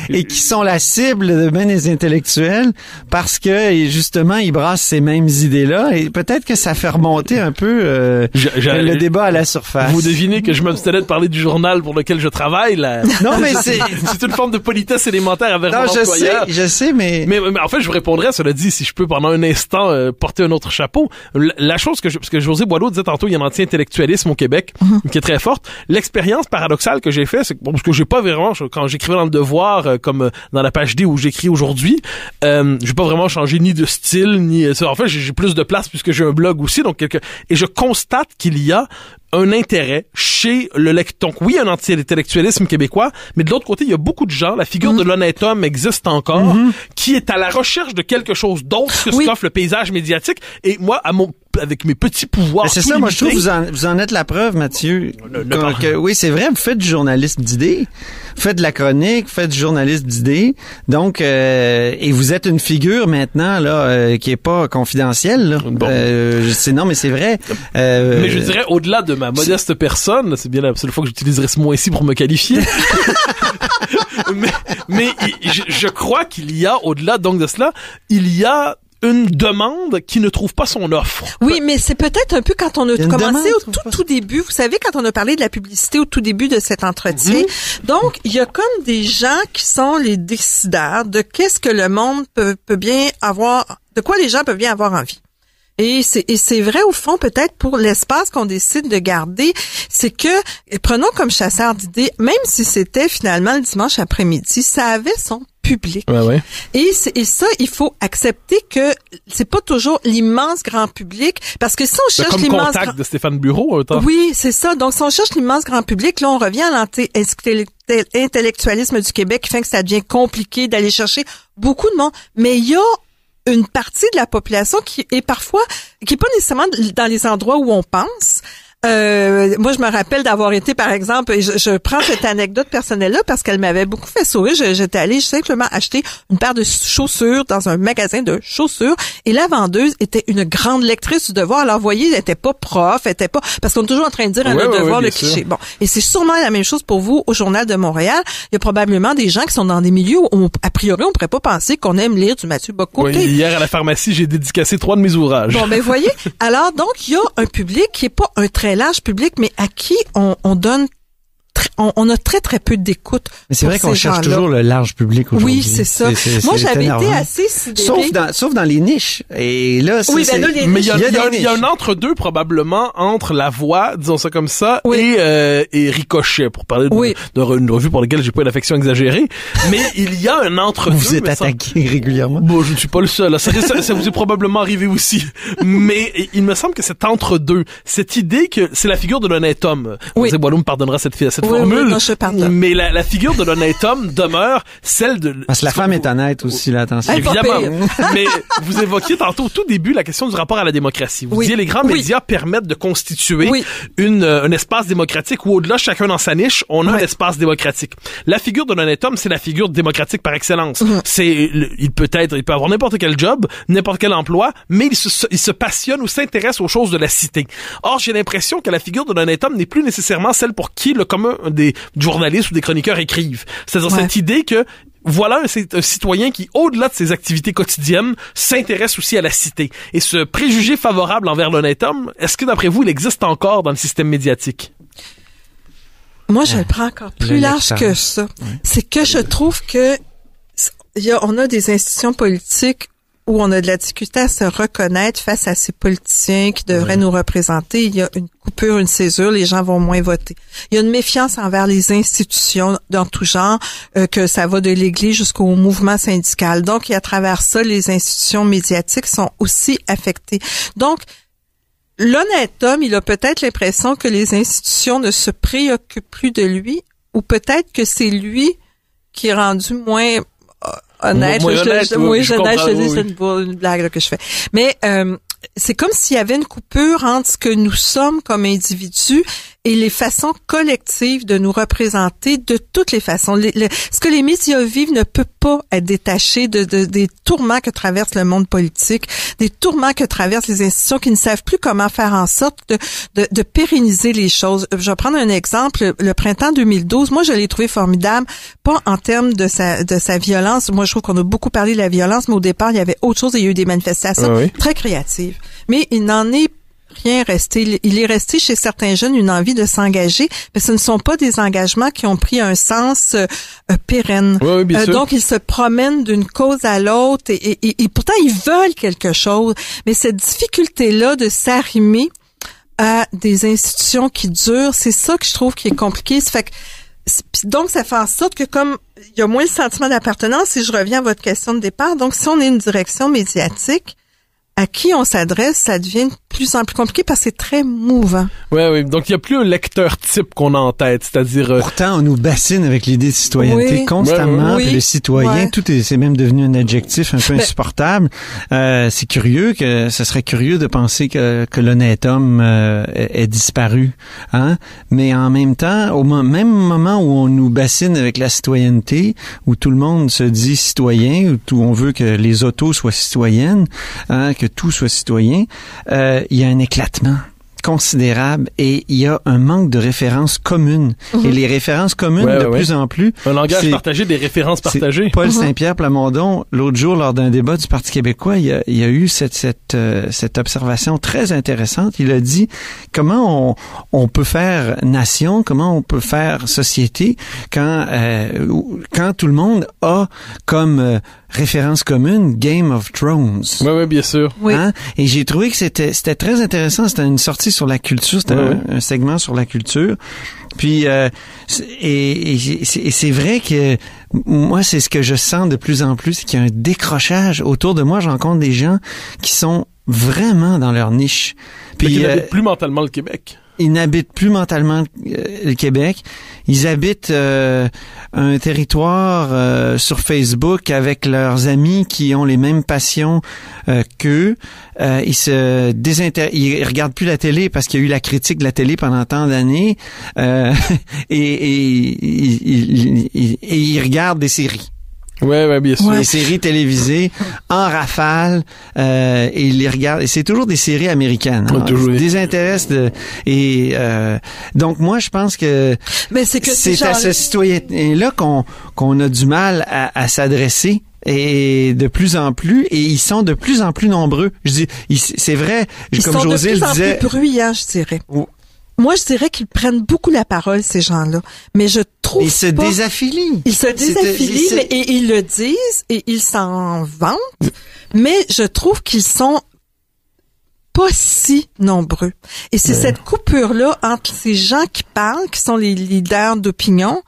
Et qui sont la cible de bien des intellectuels parce que, justement, ils brassent ces mêmes idées-là et peut-être que ça fait remonter un peu le débat à la surface. Vous devinez que je m'abstenais de parler du journal pour lequel je travaille, là. Non, mais c'est une forme de politesse élémentaire envers mon employeur. Je sais, mais en fait, je vous répondrais, cela dit, si je peux pendant un instant porter un autre chapeau. La chose parce que José Boileau disait tantôt, il y a un anti-intellectualisme au Québec qui est très forte. L'expérience paradoxale que j'ai fait, c'est que, parce que j'ai pas vraiment, quand j'écrivais dans Le Devoir, comme dans la page D où j'écris aujourd'hui, j'ai pas vraiment changé ni de style, ni, en fait, j'ai plus de place puisque j'ai un blog aussi, donc et je constate qu'il y a un intérêt chez le lecteur. Donc oui, un anti-intellectualisme québécois, mais de l'autre côté, il y a beaucoup de gens, la figure de l'honnête homme existe encore, qui est à la recherche de quelque chose d'autre que ce qu'offre le paysage médiatique. Et moi, avec mes petits pouvoirs. C'est ça, moi je trouve vous en êtes la preuve, Mathieu. Oui, c'est vrai, vous faites du journalisme d'idées, vous faites de la chronique, vous faites du journalisme d'idées. Donc et vous êtes une figure maintenant là qui est pas confidentielle là. Bon. Non mais c'est vrai. Mais je dirais au-delà de ma modeste personne, c'est bien la seule fois que j'utiliserai ce mot ici pour me qualifier. mais je crois qu'il y a au-delà donc de cela, il y a une demande qui ne trouve pas son offre. Oui, mais c'est peut-être un peu quand on a commencé au tout début. Vous savez, quand on a parlé de la publicité au tout début de cet entretien. Donc, il y a comme des gens qui sont les décideurs de qu'est-ce que le monde peut bien avoir, de quoi les gens peuvent bien avoir envie. Et c'est vrai au fond peut-être pour l'espace qu'on décide de garder, c'est que prenons comme chasseur d'idées, même si c'était finalement le dimanche après-midi, ça avait son public. Ouais. Et ça, il faut accepter que c'est pas toujours l'immense grand public, parce que si on cherche l'immense contact de Stéphane Bureau, un temps. Oui, c'est ça. Donc si on cherche l'immense grand public, là on revient à l'anti-intellectualisme du Québec qui fait que ça devient compliqué d'aller chercher beaucoup de monde. Mais il y a une partie de la population qui est pas nécessairement dans les endroits où on pense. Moi, je me rappelle d'avoir été, par exemple, et je prends cette anecdote personnelle-là parce qu'elle m'avait beaucoup fait sourire. J'étais allée simplement acheter une paire de chaussures dans un magasin de chaussures et la vendeuse était une grande lectrice du Devoir. Alors, vous voyez, elle était pas prof, parce qu'on est toujours en train de dire à Le Devoir le cliché. Bon. Et c'est sûrement la même chose pour vous au Journal de Montréal. Il y a probablement des gens qui sont dans des milieux où, a priori, on pourrait pas penser qu'on aime lire du Mathieu Bock-Côté. Oui, hier à la pharmacie, j'ai dédicacé 3 de mes ouvrages. Bon, ben, voyez. Alors, donc, il y a un public qui est pas un très large public, mais à qui on donne on a très très peu d'écoute. Mais c'est vrai qu'on cherche toujours le large public aujourd'hui. Oui, c'est ça. Moi, j'avais été assez sidérée. Sauf dans les niches. Et là, oui, ben là, les mais niches. il y a un entre-deux probablement entre La Voix, disons ça comme ça, et Ricochet, pour parler d'une revue pour laquelle j'ai pas une affection exagérée. Mais il y a un entre-deux. Vous êtes attaqué régulièrement. Bon, je ne suis pas le seul. Ça vous est probablement arrivé aussi. Mais il me semble que cet entre-deux, cette idée que c'est la figure de l'honnête homme. José Boileau me pardonnera cette formule. Oui, non, je pardonne. Mais la figure de l'honnête homme demeure celle de... Parce que la femme est honnête aussi, là, attention. Évidemment. Mais vous évoquiez tantôt, au tout début, la question du rapport à la démocratie. Vous disiez, les grands médias permettent de constituer un espace démocratique où, au-delà, chacun dans sa niche, on a un espace démocratique. La figure de l'honnête homme, c'est la figure démocratique par excellence. Il peut avoir n'importe quel job, n'importe quel emploi, mais il se passionne ou s'intéresse aux choses de la cité. Or, j'ai l'impression que la figure de l'honnête homme n'est plus nécessairement celle pour qui le commun des journalistes ou des chroniqueurs écrivent. C'est-à-dire cette idée que voilà un citoyen qui, au-delà de ses activités quotidiennes, s'intéresse aussi à la cité. Et ce préjugé favorable envers l'honnête homme, est-ce que d'après vous, il existe encore dans le système médiatique? Moi, je le prends encore plus large que ça. C'est que je trouve que on a des institutions politiques où on a de la difficulté à se reconnaître face à ces politiciens qui devraient nous représenter. Il y a une coupure, une césure, les gens vont moins voter. Il y a une méfiance envers les institutions dans tout genre, que ça va de l'Église jusqu'au mouvement syndical. Donc, et à travers ça, les institutions médiatiques sont aussi affectées. Donc, l'honnête homme, il a peut-être l'impression que les institutions ne se préoccupent plus de lui, ou peut-être que c'est lui qui est rendu moins honnête. Moins honnête, c'est une blague là, que je fais. Mais c'est comme s'il y avait une coupure entre ce que nous sommes comme individus et les façons collectives de nous représenter de toutes les façons. Ce que les médias vivent ne peut pas être détaché des tourments que traverse le monde politique, des tourments que traversent les institutions qui ne savent plus comment faire en sorte de pérenniser les choses. Je vais prendre un exemple. Le printemps 2012, moi, je l'ai trouvé formidable, pas en termes de sa violence. Moi, je trouve qu'on a beaucoup parlé de la violence, mais au départ, il y avait autre chose et il y a eu des manifestations très créatives. Mais il n'en est rien resté. Il est resté chez certains jeunes une envie de s'engager, mais ce ne sont pas des engagements qui ont pris un sens pérenne. Oui, bien sûr. Donc, ils se promènent d'une cause à l'autre et pourtant, ils veulent quelque chose. Mais cette difficulté-là de s'arrimer à des institutions qui durent, c'est ça que je trouve qui est compliqué. Donc, ça fait en sorte que comme il y a moins le sentiment d'appartenance, si je reviens à votre question de départ, donc si on est une direction médiatique, à qui on s'adresse, ça devient de plus en plus compliqué parce que c'est très mouvant. Oui. Donc, il n'y a plus un lecteur type qu'on a en tête, c'est-à-dire... Pourtant, on nous bassine avec l'idée de citoyenneté constamment. Puis le citoyen, c'est même devenu un adjectif un peu insupportable. C'est curieux ce serait curieux de penser que l'honnête homme est disparu. Hein? Mais en même temps, au même moment où on nous bassine avec la citoyenneté, où tout le monde se dit citoyen, où on veut que les autos soient citoyennes, hein, que tout soit citoyen, il y a un éclatement considérable et il y a un manque de références communes. Et les références communes, plus en plus... Un langage partagé, des références partagées. Paul Saint-Pierre Plamondon, l'autre jour, lors d'un débat du Parti québécois, il y a eu cette observation très intéressante. Il a dit comment on peut faire nation, comment on peut faire société quand tout le monde a comme... référence commune, Game of Thrones. Oui, bien sûr. Oui. Hein? Et j'ai trouvé que c'était très intéressant. C'était une sortie sur la culture, c'était un segment sur la culture. Puis et c'est vrai que moi, c'est ce que je sens de plus en plus, c'est qu'il y a un décrochage. Autour de moi, je rencontre des gens qui sont vraiment dans leur niche. Puis qui n'habitent plus mentalement le Québec. Ils n'habitent plus mentalement le Québec. Ils habitent un territoire sur Facebook avec leurs amis qui ont les mêmes passions qu'eux. Ils regardent plus la télé parce qu'il y a eu la critique de la télé pendant tant d'années. Et ils regardent des séries. Ouais, bien sûr. Les séries télévisées en rafale, et ils les regardent. Et c'est toujours des séries américaines. Hein, toujours. Donc moi, je pense que c'est à ce citoyen-là qu'on a du mal à s'adresser. Et de plus en plus, et ils sont de plus en plus nombreux. Je dis, c'est vrai, comme José le disait. Ils sont de plus en plus bruyants, je dirais. Moi, je dirais qu'ils prennent beaucoup la parole, ces gens-là. Mais je trouve Ils se désaffilient. Ils se désaffilient, et ils le disent, et ils s'en vantent. Mais je trouve qu'ils sont pas si nombreux. Et c'est cette coupure-là entre ces gens qui parlent, qui sont les leaders d'opinion,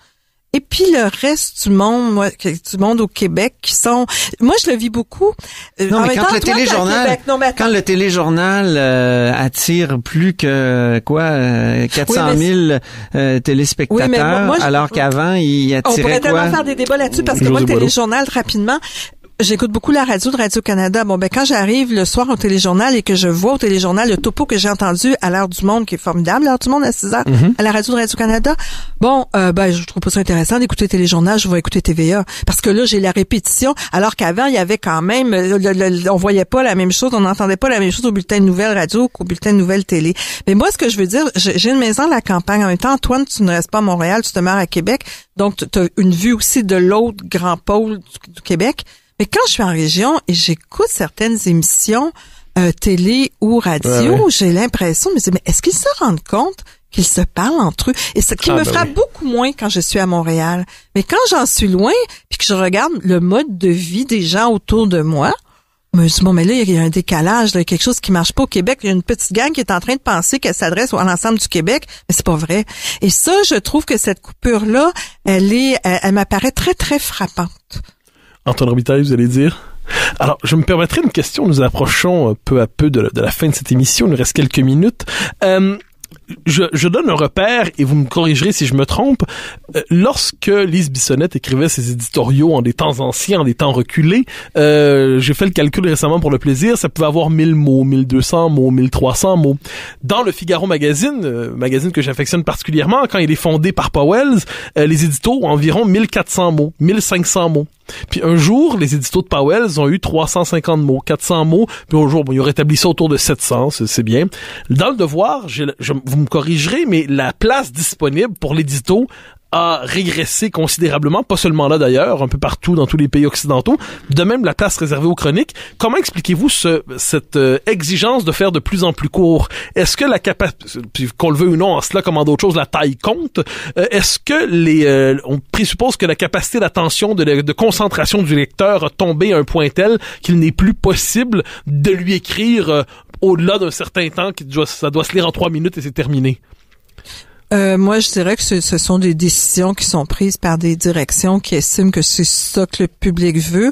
et puis le reste du monde au Québec qui sont... Moi, je le vis beaucoup. Non, mais quand le téléjournal attire plus que 400 000 téléspectateurs, alors qu'avant, il attirait on pourrait tellement faire des débats là-dessus parce que moi, le téléjournal, rapidement... J'écoute beaucoup la radio de Radio-Canada. Bon, quand j'arrive le soir au téléjournal et que je vois au téléjournal le topo que j'ai entendu à l'heure du monde, qui est formidable, l'heure du monde à 6h, à la radio de Radio-Canada, je trouve pas ça intéressant d'écouter le téléjournal, je vais écouter TVA. Parce que là, j'ai la répétition, alors qu'avant, il y avait quand même, on voyait pas la même chose, on n'entendait pas la même chose au bulletin de nouvelles radio qu'au bulletin de nouvelles télé. Mais moi, ce que je veux dire, j'ai une maison à la campagne. En même temps, Antoine, tu ne restes pas à Montréal, tu demeures à Québec. Donc, tu as une vue aussi de l'autre grand pôle du Québec. Mais quand je suis en région et j'écoute certaines émissions télé ou radio, j'ai l'impression, mais est-ce qu'ils se rendent compte qu'ils se parlent entre eux? Et ce qui me frappe beaucoup moins quand je suis à Montréal. Mais quand j'en suis loin, puis que je regarde le mode de vie des gens autour de moi, je me dis, bon, mais là, il y a un décalage, là, quelque chose qui marche pas au Québec. Il y a une petite gang qui est en train de penser qu'elle s'adresse à l'ensemble du Québec, mais c'est pas vrai. Et ça, je trouve que cette coupure-là, elle m'apparaît très, très frappante. Antoine Robitaille, vous allez dire? Alors, je me permettrai une question. Nous approchons peu à peu de la fin de cette émission. Il nous reste quelques minutes. je donne un repère et vous me corrigerez si je me trompe. Lorsque Lise Bissonnette écrivait ses éditoriaux en des temps anciens, en des temps reculés, j'ai fait le calcul récemment pour le plaisir, ça pouvait avoir 1000 mots, 1200 mots, 1300 mots. Dans le Figaro magazine, magazine que j'affectionne particulièrement, quand il est fondé par Powell, les éditos ont environ 1400 mots, 1500 mots. Puis un jour, les éditos de Powell ont eu 350 mots, 400 mots, puis un jour, ils ont rétabli ça autour de 700, c'est bien. Dans le Devoir, vous me corrigerez, mais la place disponible pour l'édito a régressé considérablement, pas seulement là d'ailleurs, un peu partout dans tous les pays occidentaux, de même la place réservée aux chroniques. Comment expliquez-vous cette exigence de faire de plus en plus court? Est-ce que la capacité, qu'on le veut ou non, en cela comme en d'autres choses, la taille compte? Est-ce que on présuppose que la capacité d'attention, de concentration du lecteur a tombé à un point tel qu'il n'est plus possible de lui écrire au-delà d'un certain temps, ça doit se lire en 3 minutes et c'est terminé? Moi, je dirais que ce sont des décisions qui sont prises par des directions qui estiment que c'est ça que le public veut.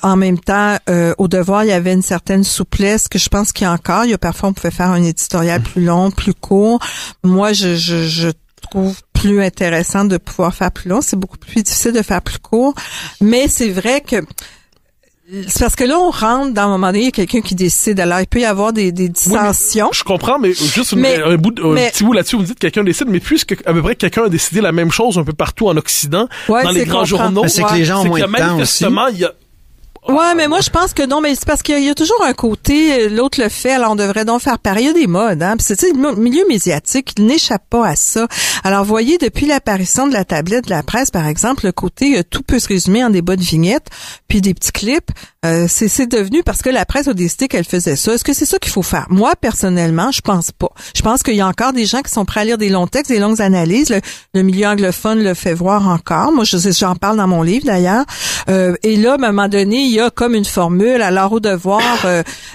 En même temps, au Devoir, il y avait une certaine souplesse que je pense qu'il y a encore. Il y a parfois, on pouvait faire un éditorial plus long, plus court. Moi, je trouve plus intéressant de pouvoir faire plus long. C'est beaucoup plus difficile de faire plus court. Mais c'est vrai que c'est parce que là, on rentre dans un moment donné, il y a quelqu'un qui décide. Alors, il peut y avoir des dissensions. Oui, je comprends, mais juste un petit bout là-dessus, vous me dites que quelqu'un décide, mais puisque à peu près quelqu'un a décidé la même chose un peu partout en Occident, dans les grands journaux, c'est que les gens ont moins de temps aussi. Ouais, mais moi je pense que non, mais c'est parce qu'il y a toujours un côté, l'autre le fait, alors on devrait donc faire pareil. Il y a des modes, hein. Puis c'est le milieu médiatique, il n'échappe pas à ça. Alors voyez, depuis l'apparition de la tablette de la presse, par exemple, le côté tout peut se résumer en des bonnes vignettes, puis des petits clips. C'est devenu parce que la presse a décidé qu'elle faisait ça. Est-ce que c'est ça qu'il faut faire? Moi, personnellement, je pense pas. Je pense qu'il y a encore des gens qui sont prêts à lire des longs textes, des longues analyses. Le milieu anglophone le fait voir encore. Moi, j'en parle dans mon livre d'ailleurs. Et là, à un moment donné, il y a comme une formule. Alors, au Devoir,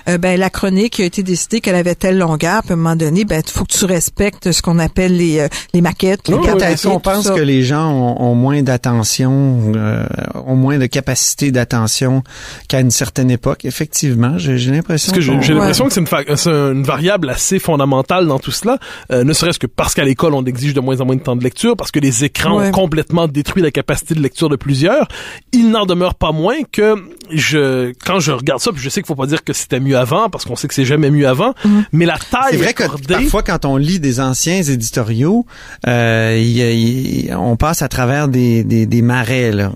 la chronique a été décidée qu'elle avait telle longueur. Puis à un moment donné, il faut que tu respectes ce qu'on appelle les maquettes. Est-ce qu'on pense que les gens ont moins d'attention, ont moins de capacité d'attention qu'à une certaine époque? Effectivement, j'ai l'impression. Parce que j'ai l'impression que c'est une variable assez fondamentale dans tout cela. Ne serait-ce que parce qu'à l'école, on exige de moins en moins de temps de lecture, parce que les écrans ont complètement détruit la capacité de lecture de plusieurs. Il n'en demeure pas moins que quand je regarde ça, puis je sais qu'il faut pas dire que c'était mieux avant, parce qu'on sait que c'est jamais mieux avant, mais la taille c'est vrai accordée, que parfois quand on lit des anciens éditoriaux, on passe à travers des marais, là.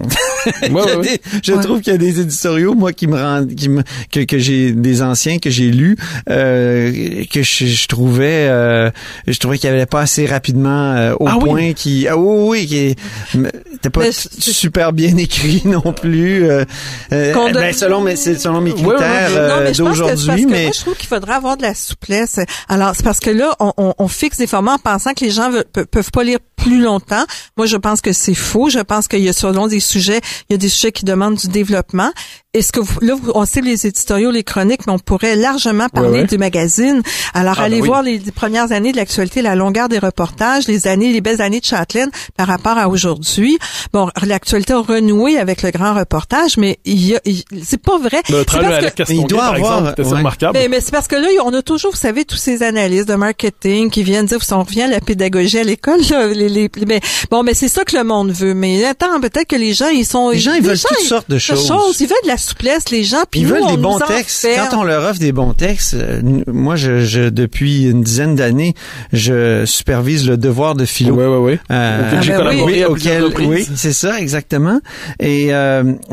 Je trouve qu'il y a des éditoriaux, moi, que j'ai des anciens que j'ai lus, que je trouvais qu'il n'y avait pas assez rapidement au point qui n'était pas super bien écrit non plus. Selon mes critères d'aujourd'hui, mais moi je trouve qu'il faudrait avoir de la souplesse. Alors c'est parce que là on fixe des formats en pensant que les gens peuvent pas lire plus longtemps. Moi je pense que c'est faux. Je pense qu'il y a selon des sujets, il y a des sujets qui demandent du développement. Est-ce que on sait les éditoriaux, les chroniques, mais on pourrait largement parler du magazine. Alors allez voir les premières années de l'actualité, la longueur des reportages, les belles années de Chatelaine par rapport à aujourd'hui. Bon, l'actualité a renoué avec le grand reportage, mais c'est pas vrai. Le travail à la Castonguay, par exemple, c'était remarquable. Mais c'est parce que là, on a toujours, vous savez, tous ces analystes de marketing qui viennent dire, si on revient à la pédagogie à l'école, mais c'est ça que le monde veut. Mais attends, peut-être que les gens, ils veulent toutes sortes de choses. Ils veulent de la souplesse, les gens. Puis ils veulent des bons textes. Quand on leur offre des bons textes, moi, depuis une dizaine d'années, je supervise le Devoir de philo. Oui. J'ai collaboré à plusieurs reprises. Oui, c'est ça, exactement. Et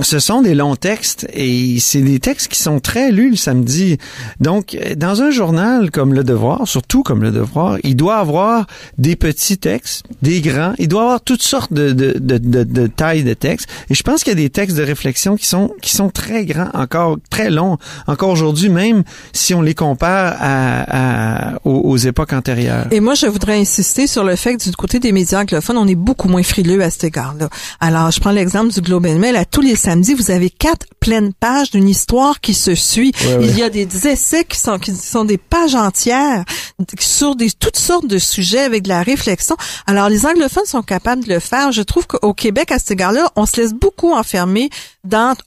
ce sont des longs textes et c'est des textes qui sont très lus le samedi. Donc, dans un journal comme Le Devoir, surtout comme Le Devoir, il doit avoir des petits textes, des grands. Il doit avoir toutes sortes de tailles de textes. Et je pense qu'il y a des textes de réflexion qui sont très grands, encore très longs, encore aujourd'hui, même si on les compare aux époques antérieures. Et moi, je voudrais insister sur le fait que du côté des médias anglophones, on est beaucoup moins frileux à cet égard-là. Alors, je prends l'exemple du Globe and Mail. À tous les samedis, vous avez 4 pleines pages d'une histoire qui se suit. Il y a des essais qui sont des pages entières sur toutes sortes de sujets avec de la réflexion. Alors, les anglophones sont capables de le faire. Je trouve qu'au Québec, à cet égard-là, on se laisse beaucoup enfermer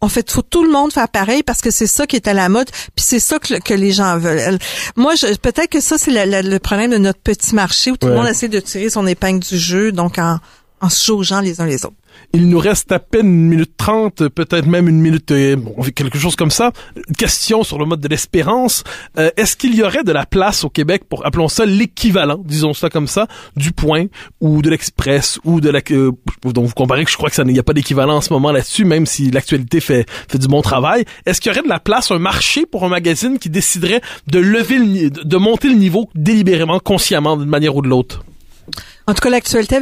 faut tout le monde faire pareil parce que c'est ça qui est à la mode, puis c'est ça que les gens veulent. Moi, peut-être que ça, c'est le problème de notre petit marché où tout le monde essaie de tirer son épingle du jeu, donc en se jaugeant les uns les autres. Il nous reste à peine 1 minute 30, peut-être même 1 minute, quelque chose comme ça. Une question sur le mode de l'espérance. Est-ce qu'il y aurait de la place au Québec pour, appelons ça l'équivalent, disons ça comme ça, du Point ou de l'Express ou de donc vous comparez que je crois que il n'y a pas d'équivalent en ce moment là-dessus, même si l'actualité fait du bon travail. Est-ce qu'il y aurait de la place, un marché pour un magazine qui déciderait de monter le niveau délibérément, consciemment, d'une manière ou de l'autre? En tout cas, l'actualité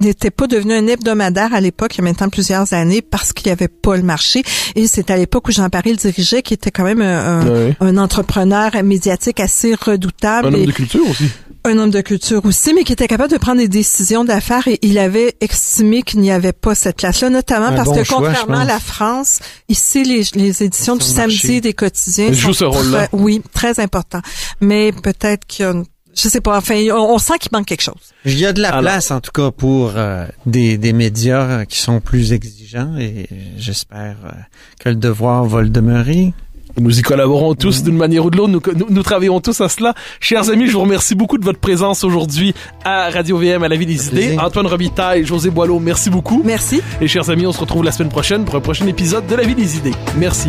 n'était pas devenue un hebdomadaire à l'époque, il y a maintenant plusieurs années, parce qu'il n'y avait pas le marché. Et c'est à l'époque où Jean Paré le dirigeait, qui était quand même un entrepreneur médiatique assez redoutable. Un homme de culture aussi. Un homme de culture aussi, mais qui était capable de prendre des décisions d'affaires et il avait estimé qu'il n'y avait pas cette place-là, notamment parce que contrairement à la France, ici, les éditions du samedi des quotidiens jouent ce rôle-là. Oui, très important. Mais peut-être qu'il y a je sais pas, enfin, on sent qu'il manque quelque chose. Il y a de la place, en tout cas, pour des médias qui sont plus exigeants et j'espère que le devoir va le demeurer. Nous y collaborons tous d'une manière ou de l'autre. Nous travaillons tous à cela. Chers amis, je vous remercie beaucoup de votre présence aujourd'hui à Radio VM, à la Vie des Idées. Antoine Robitaille, José Boileau, merci beaucoup. Merci. Et chers amis, on se retrouve la semaine prochaine pour un prochain épisode de la Vie des Idées. Merci.